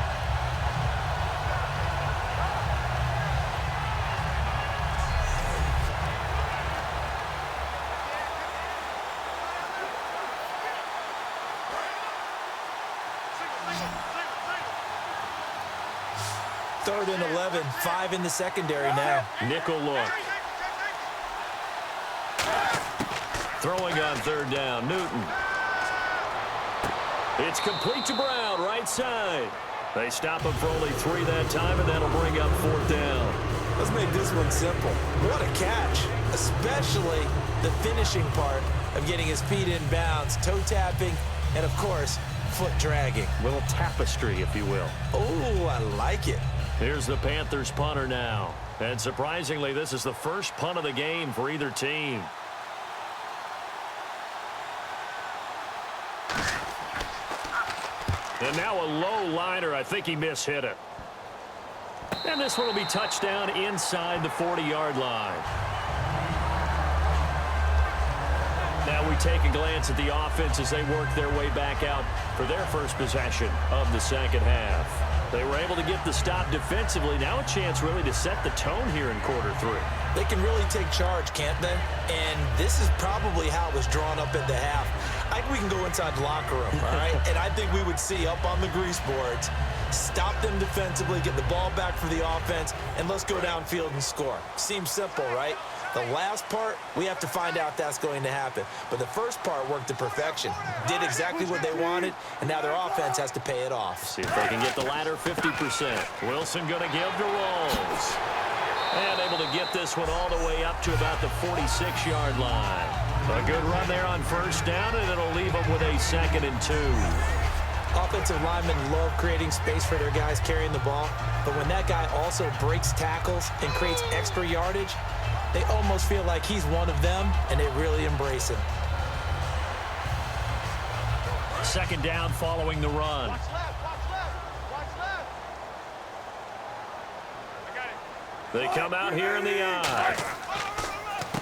Third and 11, 5 in the secondary now. Nickel look. Throwing on third down, Newton. It's complete to Brown, right side. They stop him for only 3 that time, and that'll bring up 4th down. Let's make this one simple. What a catch, especially the finishing part of getting his feet in bounds, toe tapping and, of course, foot dragging. Little tapestry, if you will. Oh, I like it. Here's the Panthers punter now. And surprisingly, this is the first punt of the game for either team. And now a low liner. I think he mishit it. And this one will be touchdown inside the 40-yard line. Now we take a glance at the offense as they work their way back out for their first possession of the second half. They were able to get the stop defensively. Now a chance really to set the tone here in quarter 3. They can really take charge, can't they? And this is probably how it was drawn up at the half. I think we can go inside the locker room, all right? And I think we would see up on the grease boards, stop them defensively, get the ball back for the offense, and let's go downfield and score. Seems simple, right? The last part, we have to find out if that's going to happen. But the first part worked to perfection. Did exactly what they wanted, and now their offense has to pay it off. See if they can get the latter 50%. Wilson going to give to Rolls. And able to get this one all the way up to about the 46-yard line. A good run there on first down, and it'll leave them with a 2nd and 2. Offensive linemen love creating space for their guys carrying the ball, but when that guy also breaks tackles and creates extra yardage, they almost feel like he's one of them, and they really embrace him. 2nd down following the run. Watch left. They come out here in the eye.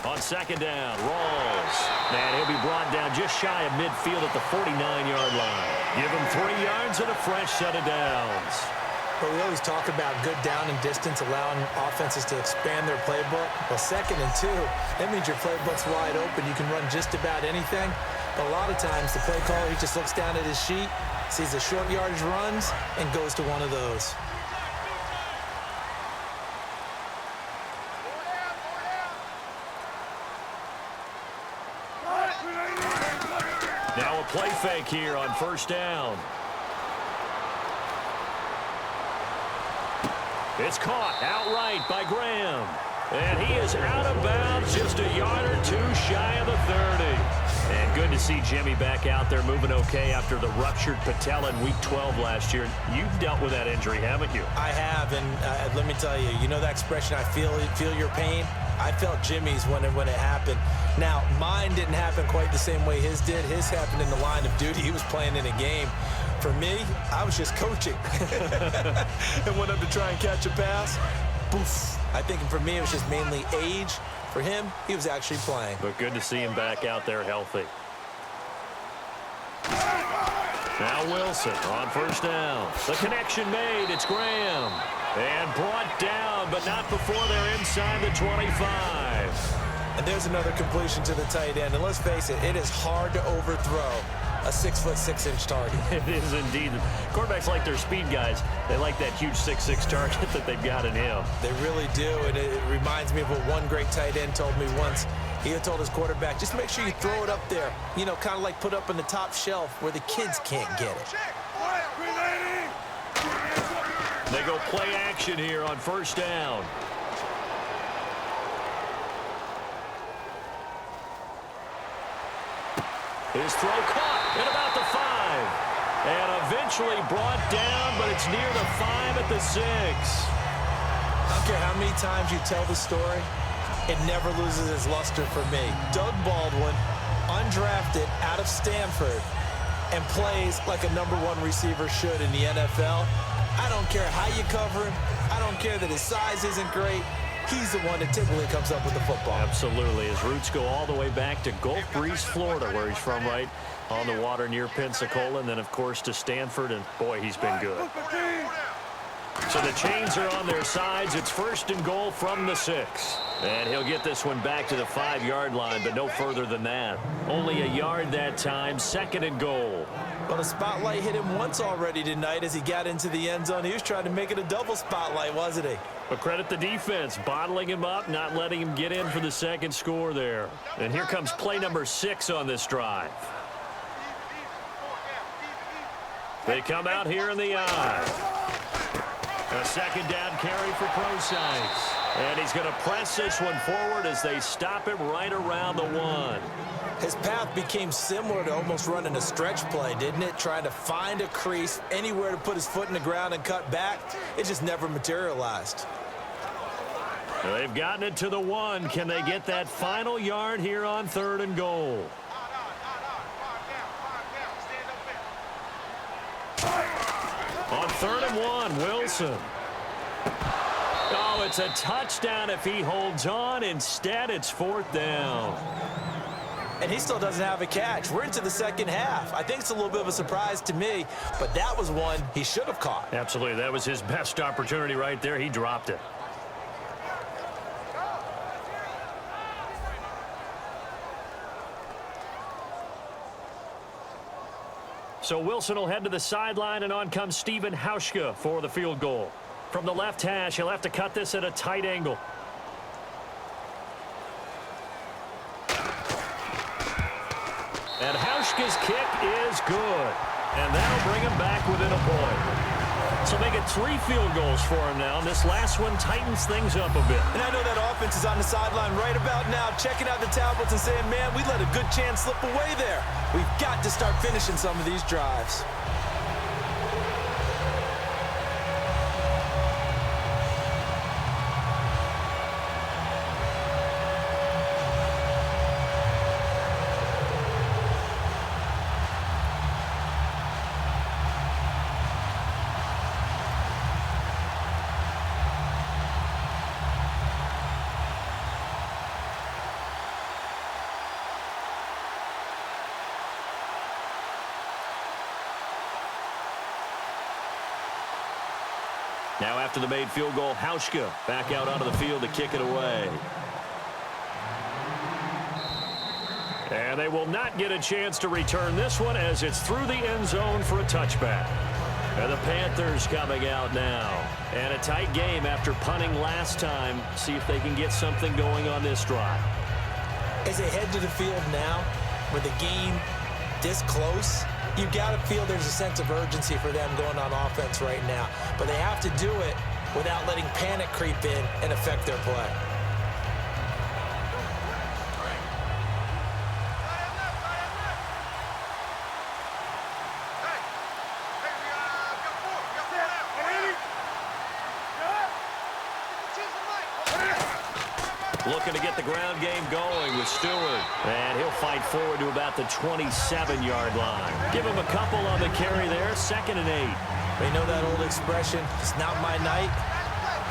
On 2nd down, Rolls. And he'll be brought down just shy of midfield at the 49-yard line. Give him 3 yards and a fresh set of downs. But we always talk about good down and distance, allowing offenses to expand their playbook. Well, 2nd and 2, that means your playbook's wide open. You can run just about anything. But a lot of times, the play caller, he just looks down at his sheet, sees the short yardage runs, and goes to one of those. Now a play fake here on first down. It's caught outright by Graham. And he is out of bounds just a yard or 2 shy of the 30. And good to see Jimmy back out there moving okay after the ruptured patella in Week 12 last year. You've dealt with that injury, haven't you? I have, and let me tell you, you know that expression, I feel your pain? I felt Jimmy's when it happened. Now, mine didn't happen quite the same way his did. His happened in the line of duty. He was playing in a game. For me, I was just coaching. And went up to try and catch a pass. Poof. I think for me, it was just mainly age. For him, he was actually playing. But good to see him back out there healthy. Now Wilson on first down. The connection made. It's Graham. And brought down, but not before they're inside the 25. And there's another completion to the tight end. And let's face it, it is hard to overthrow a 6'6" target. It is indeed. Quarterbacks like their speed guys. They like that huge 6'6" target that they've got in him. They really do, and it reminds me of what one great tight end told me once. He had told his quarterback, just make sure you throw it up there, you know, kind of like put up on the top shelf where the kids can't get it. They go play action here on first down. His throw caught at about the 5. And eventually brought down, but it's near the 5 at the 6. I don't care how many times you tell the story, it never loses its luster for me. Doug Baldwin, undrafted out of Stanford, and plays like a #1 receiver should in the NFL. I don't care how you cover him. I don't care that his size isn't great. He's the one that typically comes up with the football. Absolutely. His roots go all the way back to Gulf Breeze, Florida, where he's from, right on the water near Pensacola, and then, of course, to Stanford, and, boy, he's been good. So the chains are on their sides. It's 1st and goal from the 6. And he'll get this one back to the 5-yard line, but no further than that. Only a yard that time, 2nd and goal. Well, the spotlight hit him once already tonight as he got into the end zone. He was trying to make it a double spotlight, wasn't he? But credit the defense, bottling him up, not letting him get in for the 2nd score there. And here comes play number 6 on this drive. They come out here in the eye. A 2nd down carry for Procise. And he's going to press this one forward as they stop him right around the 1. His path became similar to almost running a stretch play, didn't it? Trying to find a crease, anywhere to put his foot in the ground and cut back. It just never materialized. They've gotten it to the 1. Can they get that final yard here on 3rd and goal? On 3rd and 1, Wilson. Oh, it's a touchdown if he holds on. Instead, it's 4th down. And he still doesn't have a catch. We're into the second half. I think it's a little bit of a surprise to me, but that was one he should have caught. Absolutely. That was his best opportunity right there. He dropped it. So Wilson will head to the sideline, and on comes Stephen Hauschka for the field goal. From the left hash, he'll have to cut this at a tight angle. And Hauschka's kick is good. And that'll bring him back within a point. So make it 3 field goals for him now. And this last one tightens things up a bit. And I know that offense is on the sideline right about now, checking out the tablets and saying, man, we let a good chance slip away there. We've got to start finishing some of these drives. Now after the made field goal, Hauschka back out onto the field to kick it away. And they will not get a chance to return this one as it's through the end zone for a touchback. And the Panthers coming out now. And a tight game after punting last time. See if they can get something going on this drive. As they head to the field now, with the game this close, you've got to feel there's a sense of urgency for them going on offense right now. But they have to do it without letting panic creep in and affect their play. Looking to get the ground game going with Stewart. And he'll fight forward to about the 27-yard line. Give him a couple on the carry there. 2nd and 8. You know that old expression, it's not my night?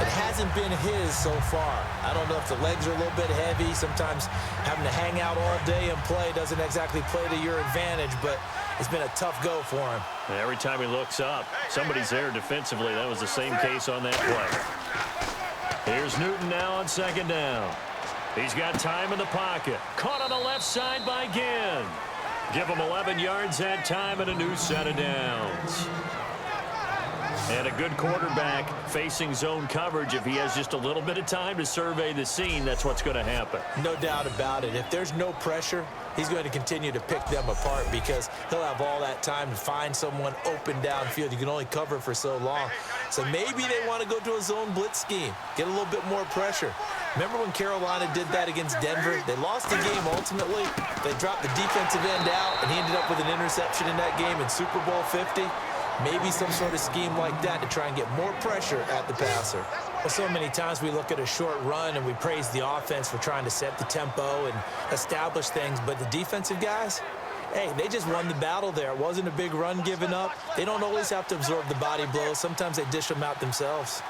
It hasn't been his so far. I don't know if the legs are a little bit heavy. Sometimes having to hang out all day and play doesn't exactly play to your advantage, but it's been a tough go for him. And every time he looks up, somebody's there defensively. That was the same case on that play. Here's Newton now on 2nd down. He's got time in the pocket. Caught on the left side by Ginn. Give him 11 yards that time and a new set of downs. And a good quarterback facing zone coverage. If he has just a little bit of time to survey the scene, that's what's going to happen. No doubt about it. If there's no pressure, he's going to continue to pick them apart because he'll have all that time to find someone open downfield. You can only cover for so long. So maybe they want to go to a zone blitz scheme, get a little bit more pressure. Remember when Carolina did that against Denver? They lost the game ultimately. They dropped the defensive end out, and he ended up with an interception in that game in Super Bowl 50. Maybe some sort of scheme like that to try and get more pressure at the passer. Well, so many times we look at a short run and we praise the offense for trying to set the tempo and establish things, but the defensive guys, hey, they just won the battle there. It wasn't a big run given up. They don't always have to absorb the body blows. Sometimes they dish them out themselves.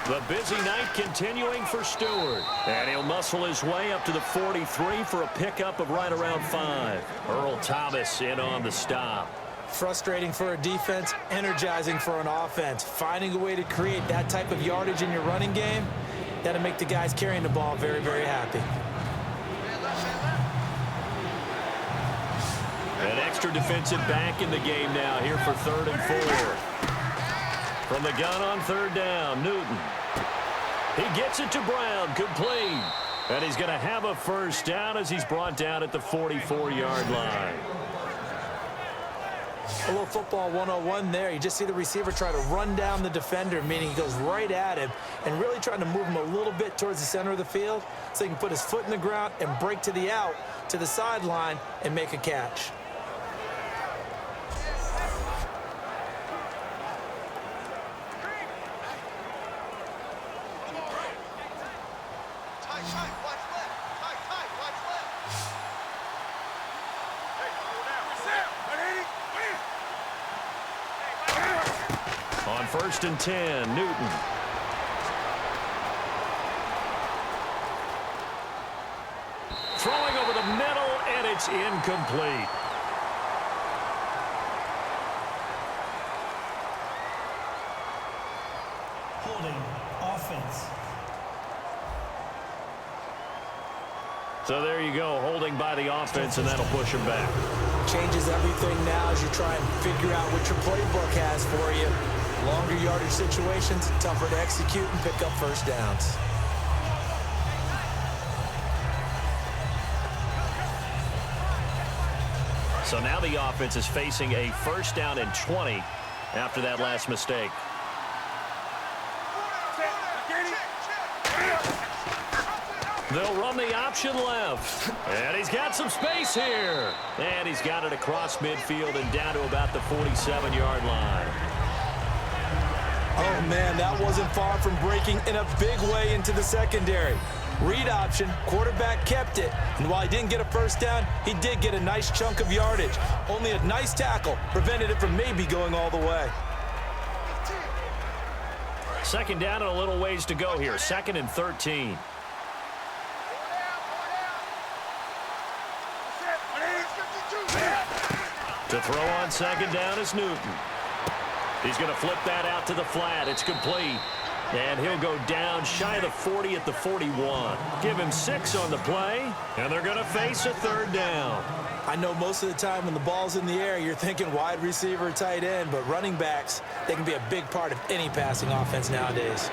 The busy night continuing for Stewart. And he'll muscle his way up to the 43 for a pickup of right around 5. Earl Thomas in on the stop. Frustrating for a defense, energizing for an offense. Finding a way to create that type of yardage in your running game, that'll make the guys carrying the ball very, very happy. An extra defensive back in the game now here for 3rd and 4. From the gun on 3rd down, Newton. He gets it to Brown, complete. And he's going to have a first down as he's brought down at the 44-yard line. A little football 101 there. You just see the receiver try to run down the defender, meaning he goes right at him and really trying to move him a little bit towards the center of the field so he can put his foot in the ground and break to the out, to the sideline, and make a catch. On 1st and 10, Newton. Throwing over the middle, and it's incomplete. Holding. Offense. So there you go, holding by the offense, and that'll push him back. Changes everything now as you try and figure out what your playbook has for you. Longer yardage situations, tougher to execute and pick up first downs. So now the offense is facing a 1st down and 20 after that last mistake. They'll run the option left. And he's got some space here. And he's got it across midfield and down to about the 47-yard line. Oh, man, that wasn't far from breaking in a big way into the secondary. Read option, quarterback kept it. And while he didn't get a first down, he did get a nice chunk of yardage. Only a nice tackle prevented it from maybe going all the way. 2nd down and a little ways to go here. 2nd and 13. To throw on 2nd down is Newton. He's going to flip that out to the flat. It's complete. And he'll go down shy of the 40 at the 41. Give him 6 on the play, and they're going to face a 3rd down. I know most of the time when the ball's in the air, you're thinking wide receiver, tight end, but running backs, they can be a big part of any passing offense nowadays.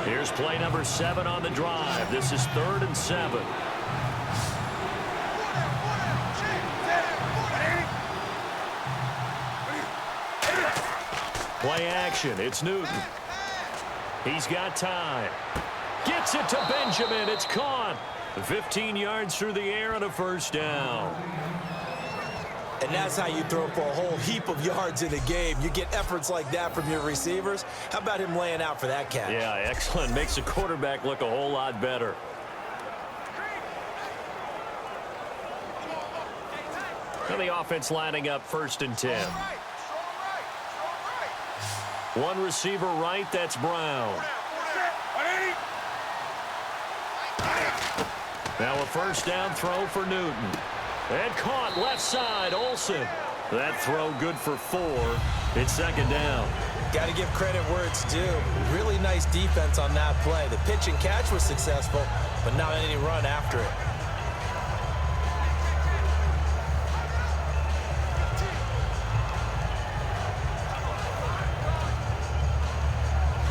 Here's play number 7 on the drive. This is 3rd and 7. Play action. It's Newton. He's got time. Gets it to Benjamin. It's caught. 15 yards through the air and a 1st down. And that's how you throw for a whole heap of yards in a game. You get efforts like that from your receivers. How about him laying out for that catch? Yeah, excellent. Makes the quarterback look a whole lot better. Now the offense lining up 1st and 10. One receiver right, that's Brown. Now a 1st down throw for Newton. And caught left side, Olsen. That throw good for 4. It's 2nd down. Got to give credit where it's due. Really nice defense on that play. The pitch and catch was successful, but not any run after it.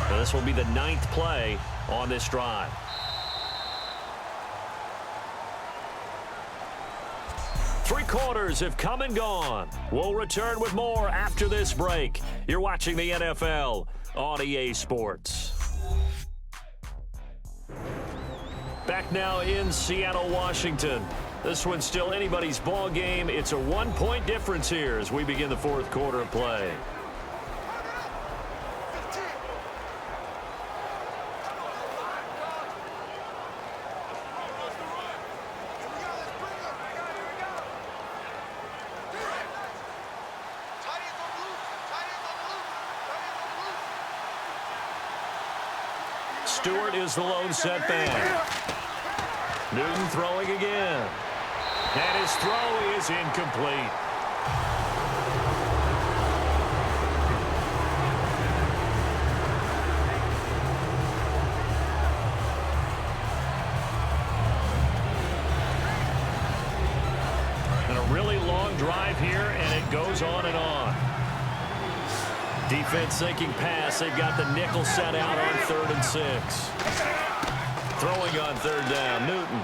This will be the 9th play on this drive. Three quarters have come and gone. We'll return with more after this break. You're watching the NFL on EA Sports. Back now in Seattle, Washington. This one's still anybody's ball game. It's a 1-point difference here as we begin the 4th quarter of play. Stewart is the lone setback. Newton throwing again. And his throw is incomplete. And a really long drive here, and it goes on and on. Defense thinking pass. They've got the nickel set out on 3rd and 6. Throwing on 3rd down, Newton.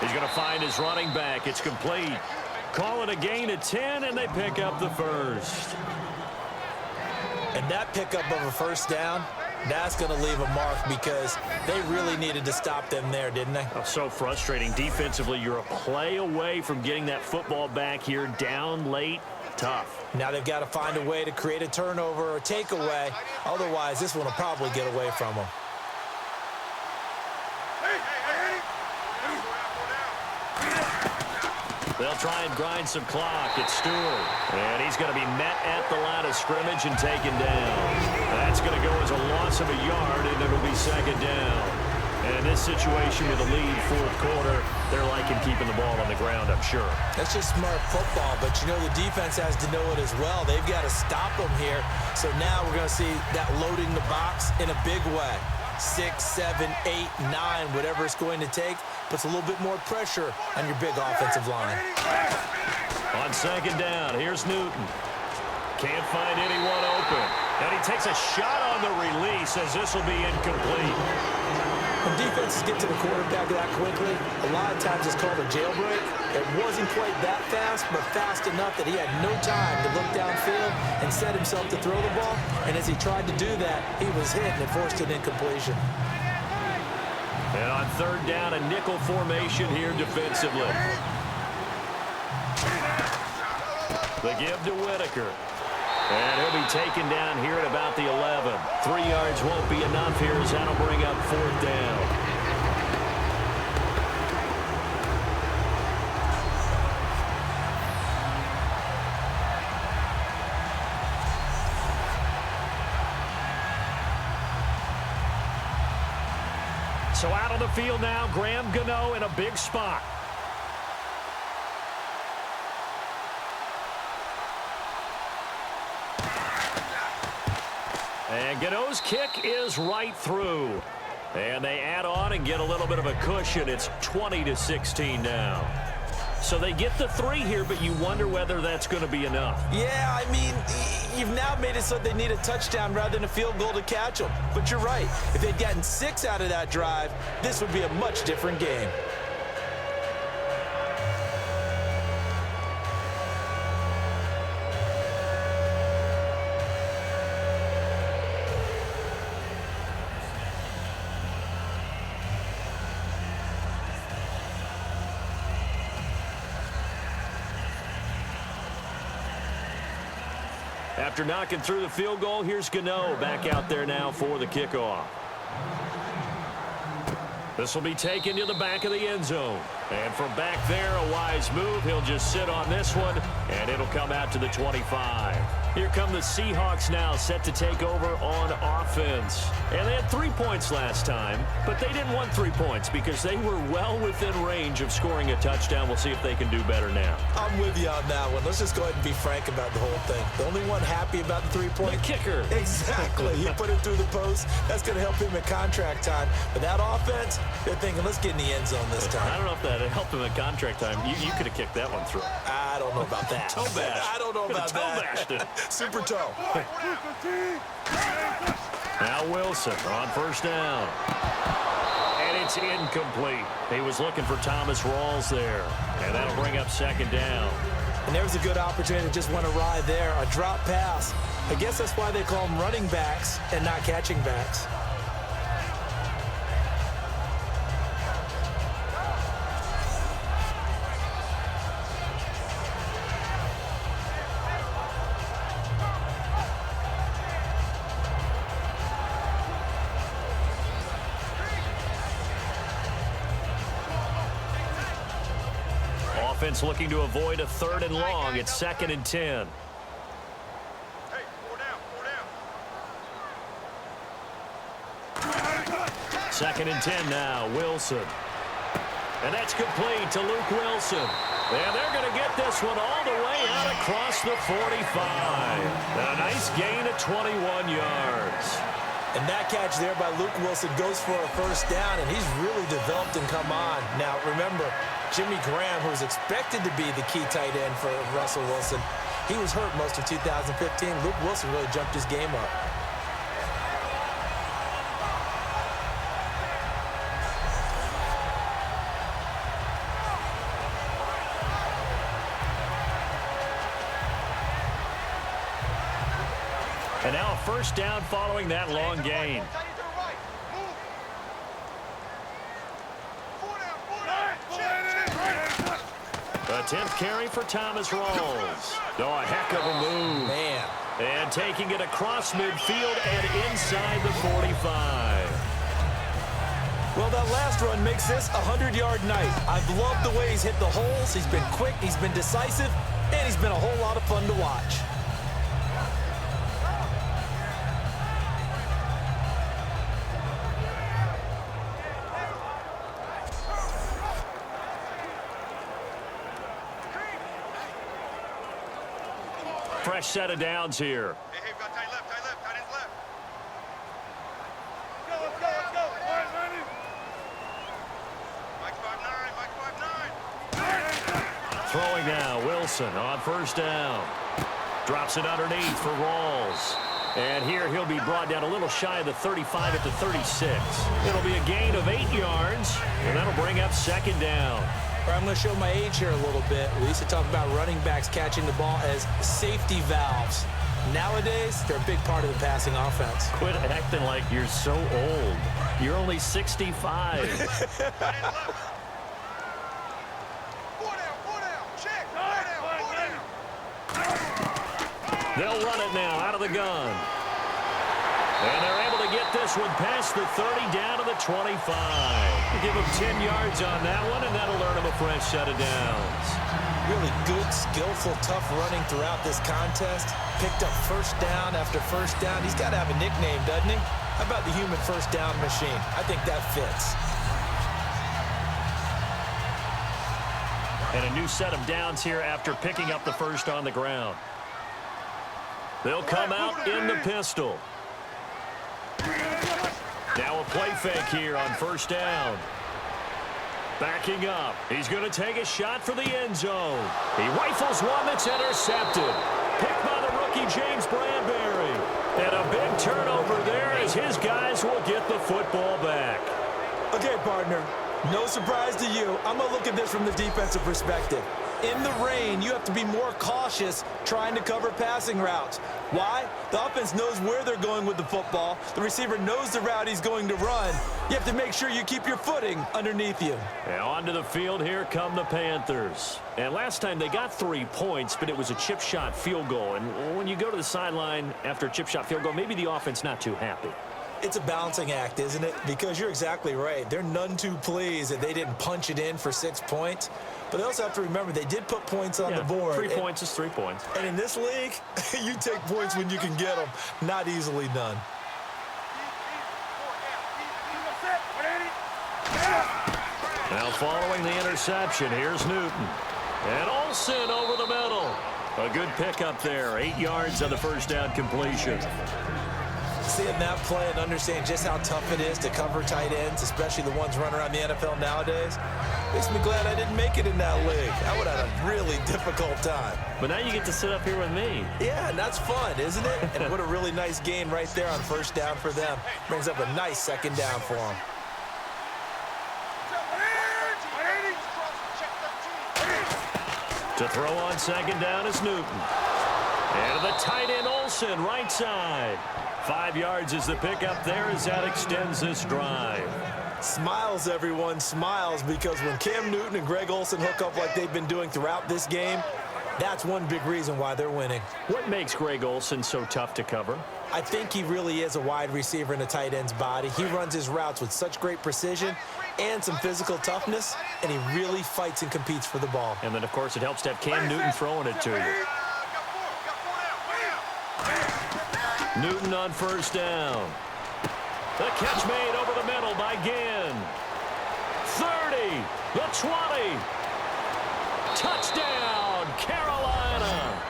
He's going to find his running back. It's complete. Call it a gain of 10, and they pick up the first. And that pickup of a first down, that's going to leave a mark because they really needed to stop them there, didn't they? Oh, so frustrating. Defensively, you're a play away from getting that football back here down late. Tough. Now they've got to find a way to create a turnover or takeaway. Otherwise, this one will probably get away from them. They'll try and grind some clock. It's Stewart. And he's going to be met at the line of scrimmage and taken down. That's going to go as a loss of a yard, and it'll be second down. And in this situation with a lead fourth quarter, they're liking keeping the ball on the ground, I'm sure. That's just smart football, but you know the defense has to know it as well. They've got to stop them here. So now we're going to see that loading the box in a big way. 6, 7, 8, 9, whatever it's going to take, puts a little bit more pressure on your big offensive line. On second down, here's Newton. Can't find anyone open. And he takes a shot on the release as this will be incomplete. When defenses get to the quarterback that quickly, a lot of times it's called a jailbreak. It wasn't quite that fast, but fast enough that he had no time to look downfield and set himself to throw the ball. And as he tried to do that, he was hit and it forced an incompletion. And on third down, a nickel formation here defensively. The give to Whitaker. And he'll be taken down here at about the 11. 3 yards won't be enough here as that'll bring up fourth down. So out on the field now, Graham Gano in a big spot. And Gano's kick is right through. And they add on and get a little bit of a cushion. It's 20-16 now. So they get the 3 here, but you wonder whether that's going to be enough. Yeah, I mean, you've now made it so they need a touchdown rather than a field goal to catch them. But you're right. If they'd gotten 6 out of that drive, this would be a much different game. After knocking through the field goal, here's Gano back out there now for the kickoff. This will be taken to the back of the end zone. And from back there, a wise move. He'll just sit on this one, and it'll come out to the 25. Here come the Seahawks now, set to take over on offense. And they had 3 points last time, but they didn't want 3 points because they were well within range of scoring a touchdown. We'll see if they can do better now. I'm with you on that one. Let's just go ahead and be frank about the whole thing. The only one happy about the 3-point. The kicker. Exactly. He put it through the post. That's going to help him in contract time. But that offense, they're thinking, let's get in the end zone this time. I don't know if that helped him in contract time. You could have kicked that one through. I don't know about that. Toe bash. I don't know about toe that. bashed it. Super toe. Now Wilson on first down. And it's incomplete. He was looking for Thomas Rawls there. And that'll bring up second down. And there's a good opportunity to just want to ride there. A drop pass. I guess that's why they call them running backs and not catching backs. Offense looking to avoid a 3rd and long. It's 2nd and 10. Hey, 4 down. 2nd and 10 now. Wilson. And that's complete to Luke Wilson. And they're going to get this one all the way out across the 45. And a nice gain of 21 yards. And that catch there by Luke Wilson goes for a first down, and he's really developed and come on. Now, remember, Jimmy Graham, who was expected to be the key tight end for Russell Wilson, he was hurt most of 2015. Luke Wilson really jumped his game up. And now a first down following that long gain. A 10th carry for Thomas Rawls. Oh, a heck of a move. Man. And taking it across midfield and inside the 45. Well, that last run makes this a 100-yard night. I've loved the way he's hit the holes. He's been quick, he's been decisive, and he's been a whole lot of fun to watch. Fresh set of downs here. Hey, we've got tight left, tight left, tight ends left. Let's go. Mike's 5'9", Mike's 5'9". Throwing now, Wilson on first down. Drops it underneath for Rawls. And here he'll be brought down a little shy of the 35 at the 36. It'll be a gain of 8 yards, and that'll bring up second down. I'm going to show my age here a little bit. We used to talk about running backs catching the ball as safety valves. Nowadays, they're a big part of the passing offense. Quit acting like you're so old. You're only 65. They'll run it now out of the gun. And they're able to get this one past the 30 down to the 25. Give them 10 yards on that one, and that'll earn them a fresh set of downs. Really good, skillful, tough running throughout this contest. Picked up first down after first down. He's got to have a nickname, doesn't he? How about the human first down machine? I think that fits. And a new set of downs here after picking up the first on the ground. They'll come out in the pistol. Now a play fake here on first down. Backing up. He's going to take a shot for the end zone. He rifles one that's intercepted. Picked by the rookie James Bradbury. And a big turnover there as his guys will get the football back. Okay, partner. No surprise to you. I'm going to look at this from the defensive perspective. In the rain, you have to be more cautious trying to cover passing routes. Why? The offense knows where they're going with the football. The receiver knows the route he's going to run. You have to make sure you keep your footing underneath you. Now onto the field, here come the Panthers. And last time they got 3 points, but it was a chip shot field goal. And when you go to the sideline after a chip shot field goal, maybe the offense not too happy. It's a balancing act, isn't it? Because you're exactly right. They're none too pleased that they didn't punch it in for 6 points. But they also have to remember they did put points on the board. 3 points is 3 points. And in this league, you take points when you can get them. Not easily done. Now following the interception, here's Newton. And Olsen over the middle. A good pickup there. 8 yards on the first down completion. Seeing that play and understand just how tough it is to cover tight ends, especially the ones running around the NFL nowadays, makes me glad I didn't make it in that league. I would have had a really difficult time. But now you get to sit up here with me. Yeah, and that's fun, isn't it? And what a really nice gain right there on first down for them. Brings up a nice second down for them. To throw on second down is Newton. And the tight end Olsen, right side. 5 yards is the pickup there as that extends this drive. Smiles, everyone, smiles, because when Cam Newton and Greg Olsen hook up like they've been doing throughout this game, that's one big reason why they're winning. What makes Greg Olsen so tough to cover? I think he really is a wide receiver in a tight end's body. He runs his routes with such great precision and some physical toughness, and he really fights and competes for the ball. And then, of course, it helps to have Cam Newton throwing it to you. Newton on first down. The catch made over the middle by Ginn. 30, the 20. Touchdown, Carolina.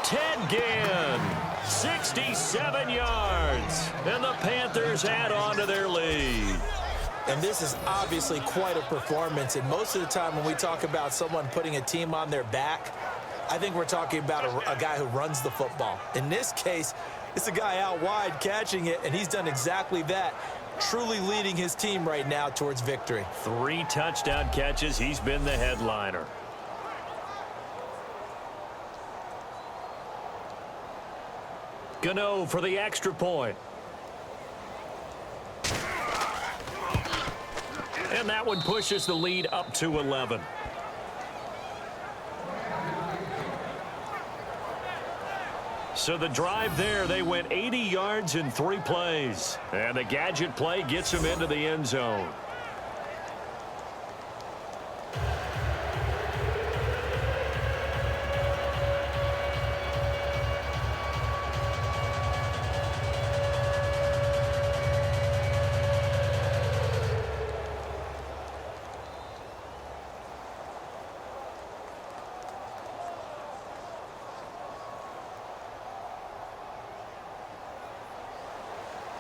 Ted Ginn, 67 yards. And the Panthers add on to their lead. And this is obviously quite a performance. And most of the time when we talk about someone putting a team on their back, I think we're talking about a guy who runs the football. In this case, it's a guy out wide catching it, and he's done exactly that, truly leading his team right now towards victory. 3 touchdown catches. He's been the headliner. Gano for the extra point. And that one pushes the lead up to 11. So the drive there, they went 80 yards in 3 plays. And the gadget play gets them into the end zone.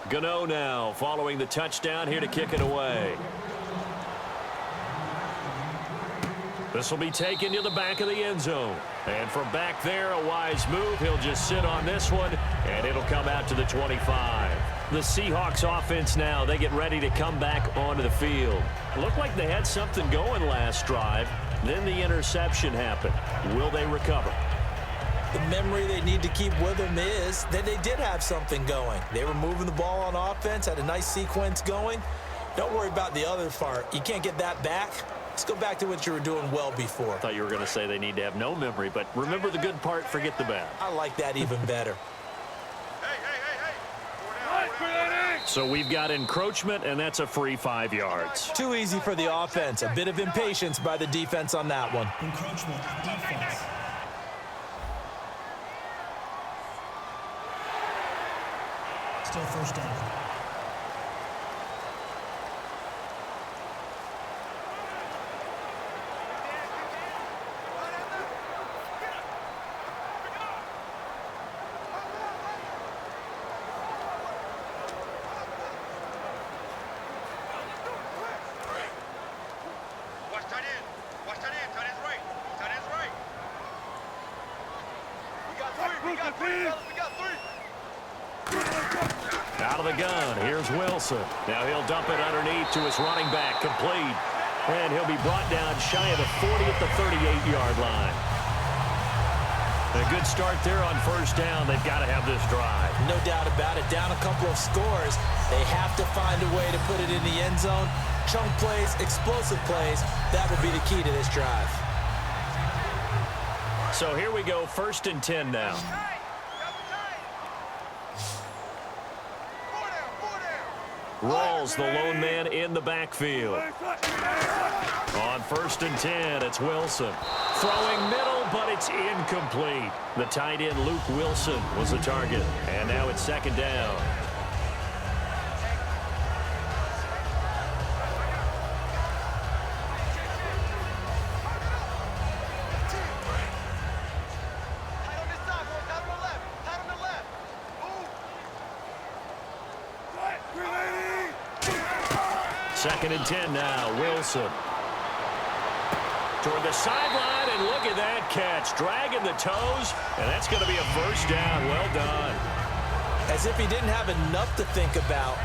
Gano now following the touchdown here to kick it away. This will be taken to the back of the end zone. And from back there, a wise move. He'll just sit on this one, and it'll come out to the 25. The Seahawks offense now, they get ready to come back onto the field. Looked like they had something going last drive. Then the interception happened. Will they recover? The memory they need to keep with them is that they did have something going. They were moving the ball on offense, had a nice sequence going. Don't worry about the other part. You can't get that back. Let's go back to what you were doing well before. I thought you were going to say they need to have no memory, but remember the good part, forget the bad. I like that even better. Hey. So we've got encroachment, and that's a free 5 yards. Too easy for the offense. A bit of impatience by the defense on that one. Encroachment, defense. Still first down. Watch tight end. Tight end's right. Tight end's right. We got three, fellas. We got three. Out of the gun, here's Wilson. Now he'll dump it underneath to his running back, complete. And he'll be brought down shy of the 40 at the 38-yard line. A good start there on first down. They've got to have this drive. No doubt about it. Down a couple of scores. They have to find a way to put it in the end zone. Chunk plays, explosive plays. That will be the key to this drive. So here we go, 1st and 10 now. Rawls, the lone man in the backfield. On 1st and 10, it's Wilson. Throwing middle, but it's incomplete. The tight end, Luke Wilson, was the target. And now it's 2nd down. Second and 10 now, Wilson. Toward the sideline, and look at that catch. Dragging the toes, and that's going to be a first down. Well done. As if he didn't have enough to think about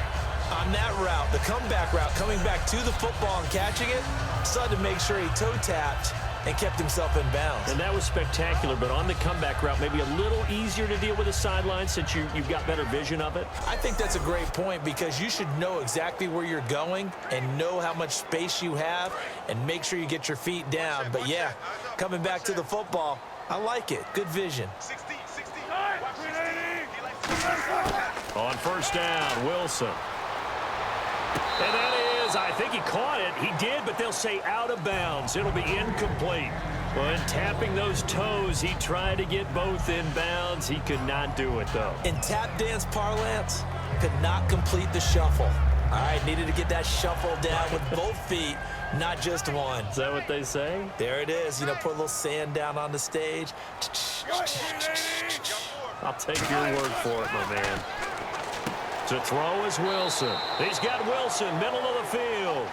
on that route, the comeback route, coming back to the football and catching it, decided to make sure he toe-tapped and kept himself in bounds. And that was spectacular, but on the comeback route, maybe a little easier to deal with the sideline since you've got better vision of it. I think that's a great point because you should know exactly where you're going and know how much space you have and make sure you get your feet down. But, yeah, coming back to the football, I like it. Good vision. 60. On first down, Wilson. And that is, I think he caught it. He did, but they'll say out of bounds. It'll be incomplete. Well, in tapping those toes, he tried to get both in bounds. He could not do it, though. In tap dance parlance, could not complete the shuffle. All right, needed to get that shuffle down with both feet, not just one. Is that what they say? There it is. You know, put a little sand down on the stage. I'll take your word for it, my man. To throw is Wilson. He's got Wilson, middle of the field.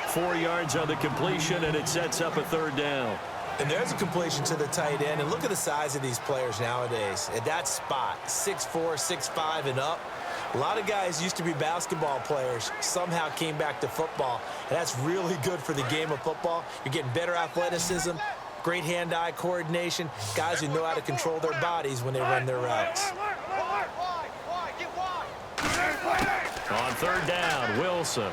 4 yards on the completion, and it sets up a 3rd down. And there's a completion to the tight end. And look at the size of these players nowadays. At that spot, 6'4", 6'5", and up. A lot of guys used to be basketball players, somehow came back to football. And that's really good for the game of football. You're getting better athleticism, great hand-eye coordination, guys who know how to control their bodies when they run their routes. On third down, Wilson.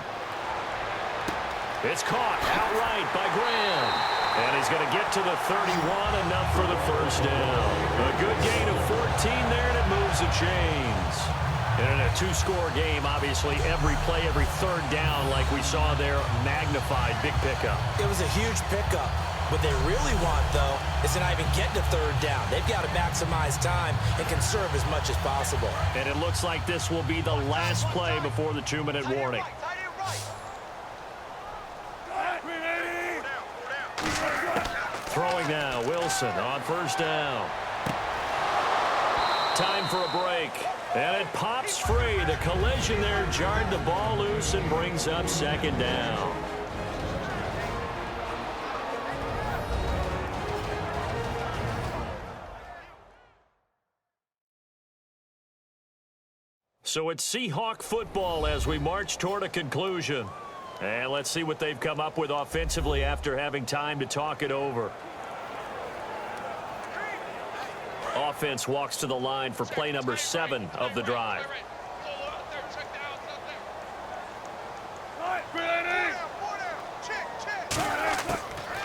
It's caught outright by Graham. And he's going to get to the 31, enough for the first down. A good gain of 14 there, and it moves the chains. And in a two-score game, obviously, every play, every third down, like we saw there, magnified. Big pickup. It was a huge pickup. What they really want, though, is to not even get to third down. They've got to maximize time and conserve as much as possible. And it looks like this will be the last play before the 2-minute warning. Throwing now, Wilson on first down. Time for a break. And it pops free. The collision there jarred the ball loose and brings up second down. So it's Seahawk football as we march toward a conclusion. And let's see what they've come up with offensively after having time to talk it over. Offense walks to the line for play number 7 of the drive.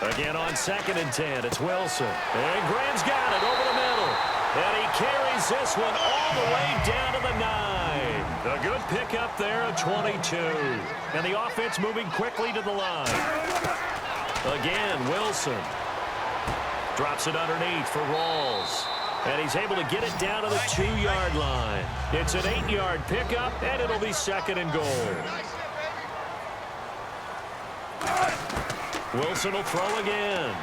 Again on 2nd and 10, it's Wilson. And Graham's got it over the middle. And he carries this one all the way down to the 9. A good pickup there at 22. And the offense moving quickly to the line. Again, Wilson. Drops it underneath for Rawls. And he's able to get it down to the 2-yard line. It's an 8-yard pickup, and it'll be 2nd and goal. Wilson will throw again.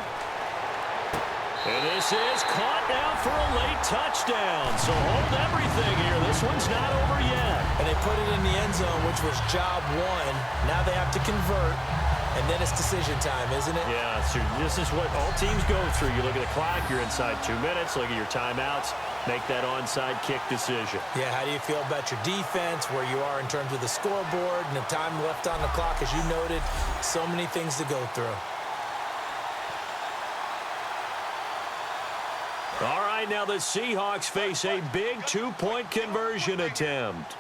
And this is caught now for a late touchdown. So hold everything here. This one's not over yet. And they put it in the end zone, which was job 1. Now they have to convert. And then it's decision time, isn't it? Yeah, so this is what all teams go through. You look at the clock, you're inside 2 minutes, look at your timeouts, make that onside kick decision. Yeah, how do you feel about your defense, where you are in terms of the scoreboard, and the time left on the clock, as you noted, so many things to go through. All right, now the Seahawks face a big 2-point conversion attempt.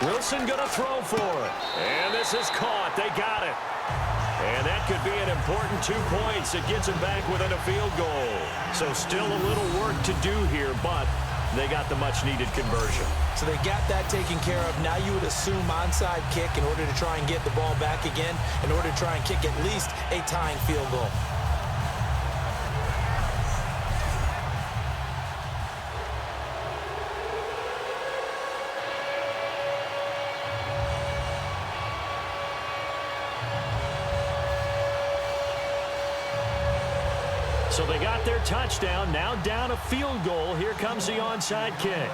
Wilson going to throw for it. And this is caught. They got it. And that could be an important 2 points. It gets them back within a field goal. So still a little work to do here, but they got the much-needed conversion. So they got that taken care of. Now you would assume onside kick in order to try and get the ball back again, in order to try and kick at least a tying field goal. So they got their touchdown, now down a field goal. Here comes the onside kick.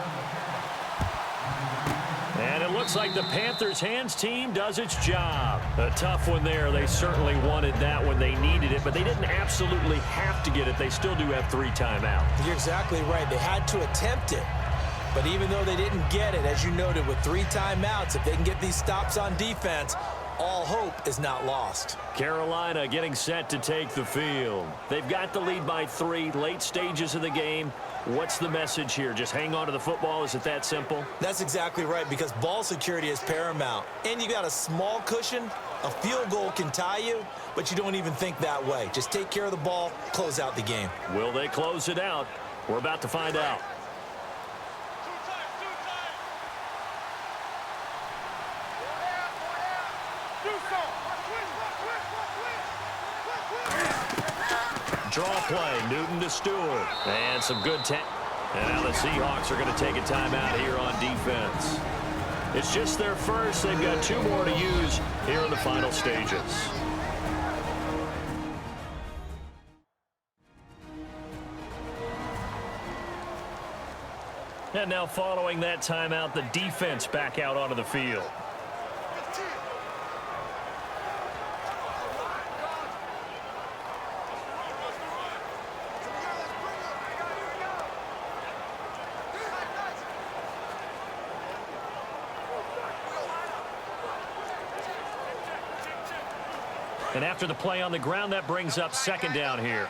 And it looks like the Panthers' hands team does its job. A tough one there. They certainly wanted that when they needed it, but they didn't absolutely have to get it. They still do have 3 timeouts. You're exactly right. They had to attempt it. But even though they didn't get it, as you noted, with 3 timeouts, if they can get these stops on defense, all hope is not lost. Carolina getting set to take the field. They've got the lead by 3, late stages of the game. What's the message here? Just hang on to the football? Is it that simple? That's exactly right, because ball security is paramount. And you got a small cushion. A field goal can tie you, but you don't even think that way. Just take care of the ball, close out the game. Will they close it out? We're about to find out. Draw play, Newton to Stewart. And some good And now the Seahawks are going to take a timeout here on defense. It's just their first. They've got 2 more to use here in the final stages. And now following that timeout, the defense back out onto the field. And after the play on the ground, that brings up 2nd down here.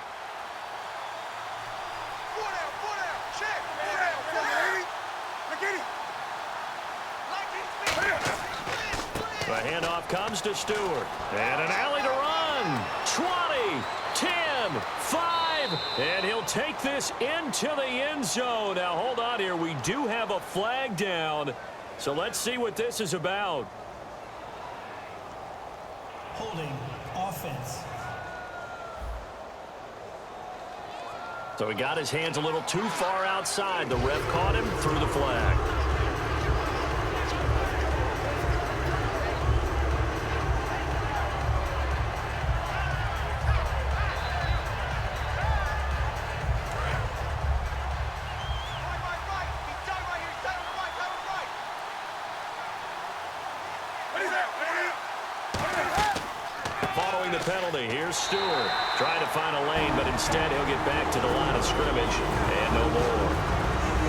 handoff comes to Stewart. And an alley to run. 20, 10, 5, and he'll take this into the end zone. Now, hold on here. We do have a flag down, so let's see what this is about. Holding offense. So he got his hands a little too far outside. The ref caught him, threw the flag. Following the penalty, here's Stewart. Trying to find a lane, but instead he'll get back to the line of scrimmage. And no more.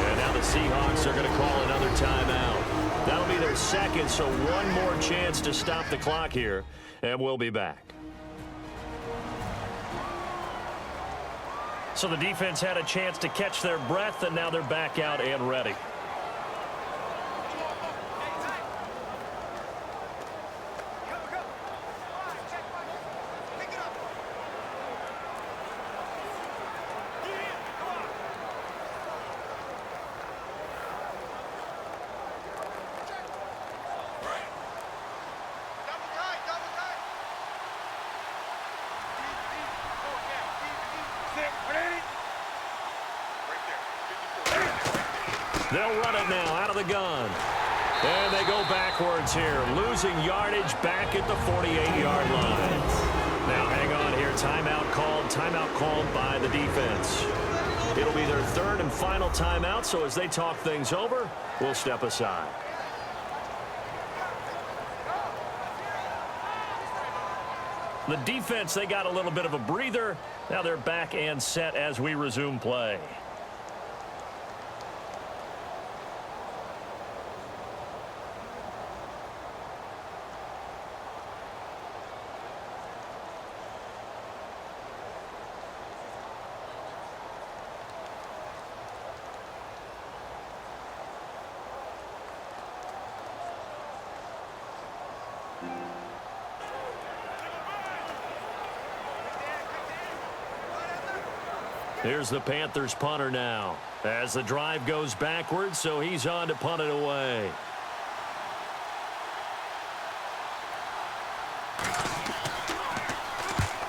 And now the Seahawks are going to call another timeout. That'll be their second, so one more chance to stop the clock here. And we'll be back. So the defense had a chance to catch their breath, and now they're back out and ready. They'll run it now out of the gun. And they go backwards here, losing yardage back at the 48-yard line. Now hang on here, timeout called by the defense. It'll be their third and final timeout, so as they talk things over, we'll step aside. The defense, they got a little bit of a breather. Now they're back and set as we resume play. Here's the Panthers punter now as the drive goes backwards, so he's on to punt it away.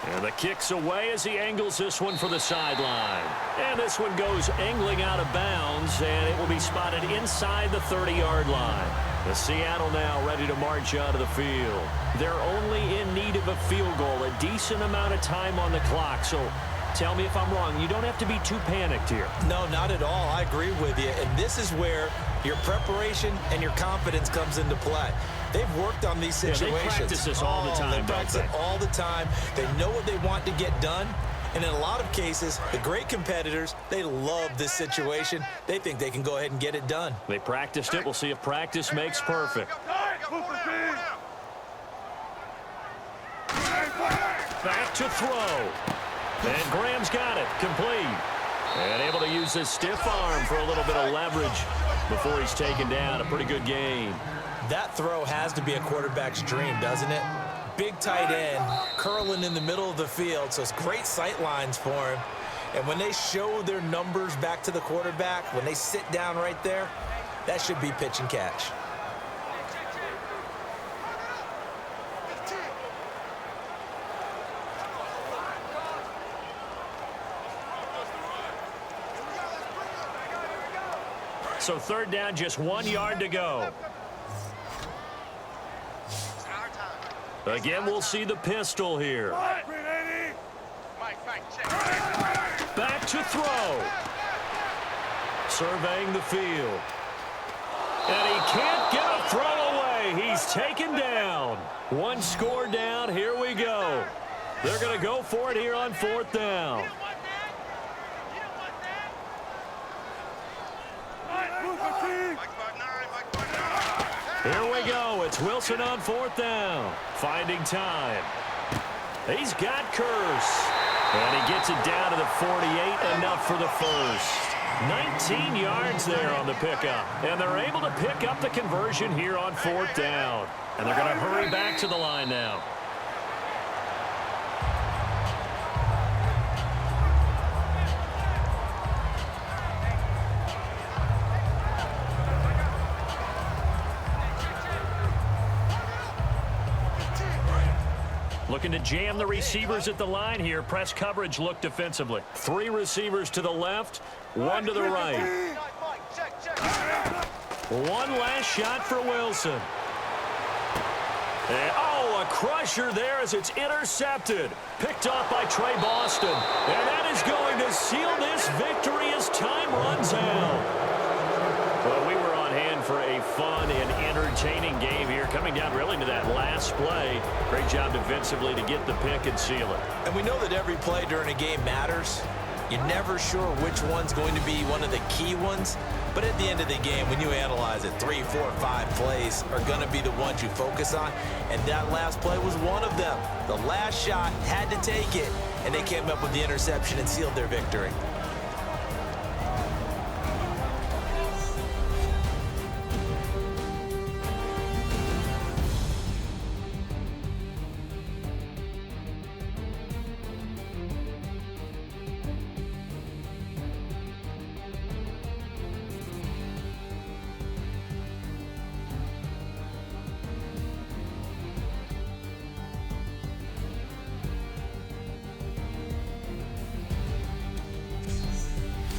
And the kick's away as he angles this one for the sideline. And this one goes angling out of bounds, and it will be spotted inside the 30-yard line. The Seattle now ready to march out of the field. They're only in need of a field goal, a decent amount of time on the clock, so tell me if I'm wrong. You don't have to be too panicked here. No, not at all. I agree with you. And this is where your preparation and your confidence comes into play. They've worked on these situations. Yeah, they practice this all the time. They practice it all the time. They know what they want to get done. And in a lot of cases, the great competitors, they love this situation. They think they can go ahead and get it done. They practiced it. We'll see if practice makes perfect. Back to throw. And Graham's got it, complete. And able to use his stiff arm for a little bit of leverage before he's taken down. A pretty good gain. That throw has to be a quarterback's dream, doesn't it? Big tight end, curling in the middle of the field, so it's great sight lines for him. And when they show their numbers back to the quarterback, when they sit down right there, that should be pitch and catch. So third down, just 1 yard to go. Again, we'll see the pistol here. Back to throw. Surveying the field. And he can't get a throw away. He's taken down. One score down. Here we go. They're going to go for it here on fourth down. Here we go. It's Wilson on fourth down. Finding time. He's got Curse. And he gets it down to the 48. Enough for the first. 19 yards there on the pickup. And they're able to pick up the conversion here on 4th down. And they're going to hurry back to the line now. Looking to jam the receivers at the line here. Press coverage look defensively. 3 receivers to the left, 1 to the right. One last shot for Wilson. And, a crusher there as it's intercepted. Picked off by Trey Boston. And that is going to seal this victory as time runs out. Well, we were on hand for a fun and entertaining game here, coming down really to that last play. Great job defensively to get the pick and seal it. And we know that every play during a game matters. You're never sure which one's going to be one of the key ones. But at the end of the game, when you analyze it, 3, 4, 5 plays are going to be the ones you focus on. And that last play was one of them. The last shot had to take it, and they came up with the interception and sealed their victory.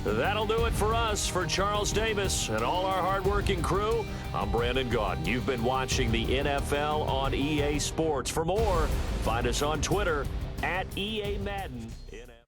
That'll do it for us. For Charles Davis and all our hardworking crew, I'm Brandon Gaudin. You've been watching the NFL on EA Sports. For more, find us on Twitter @EA Madden.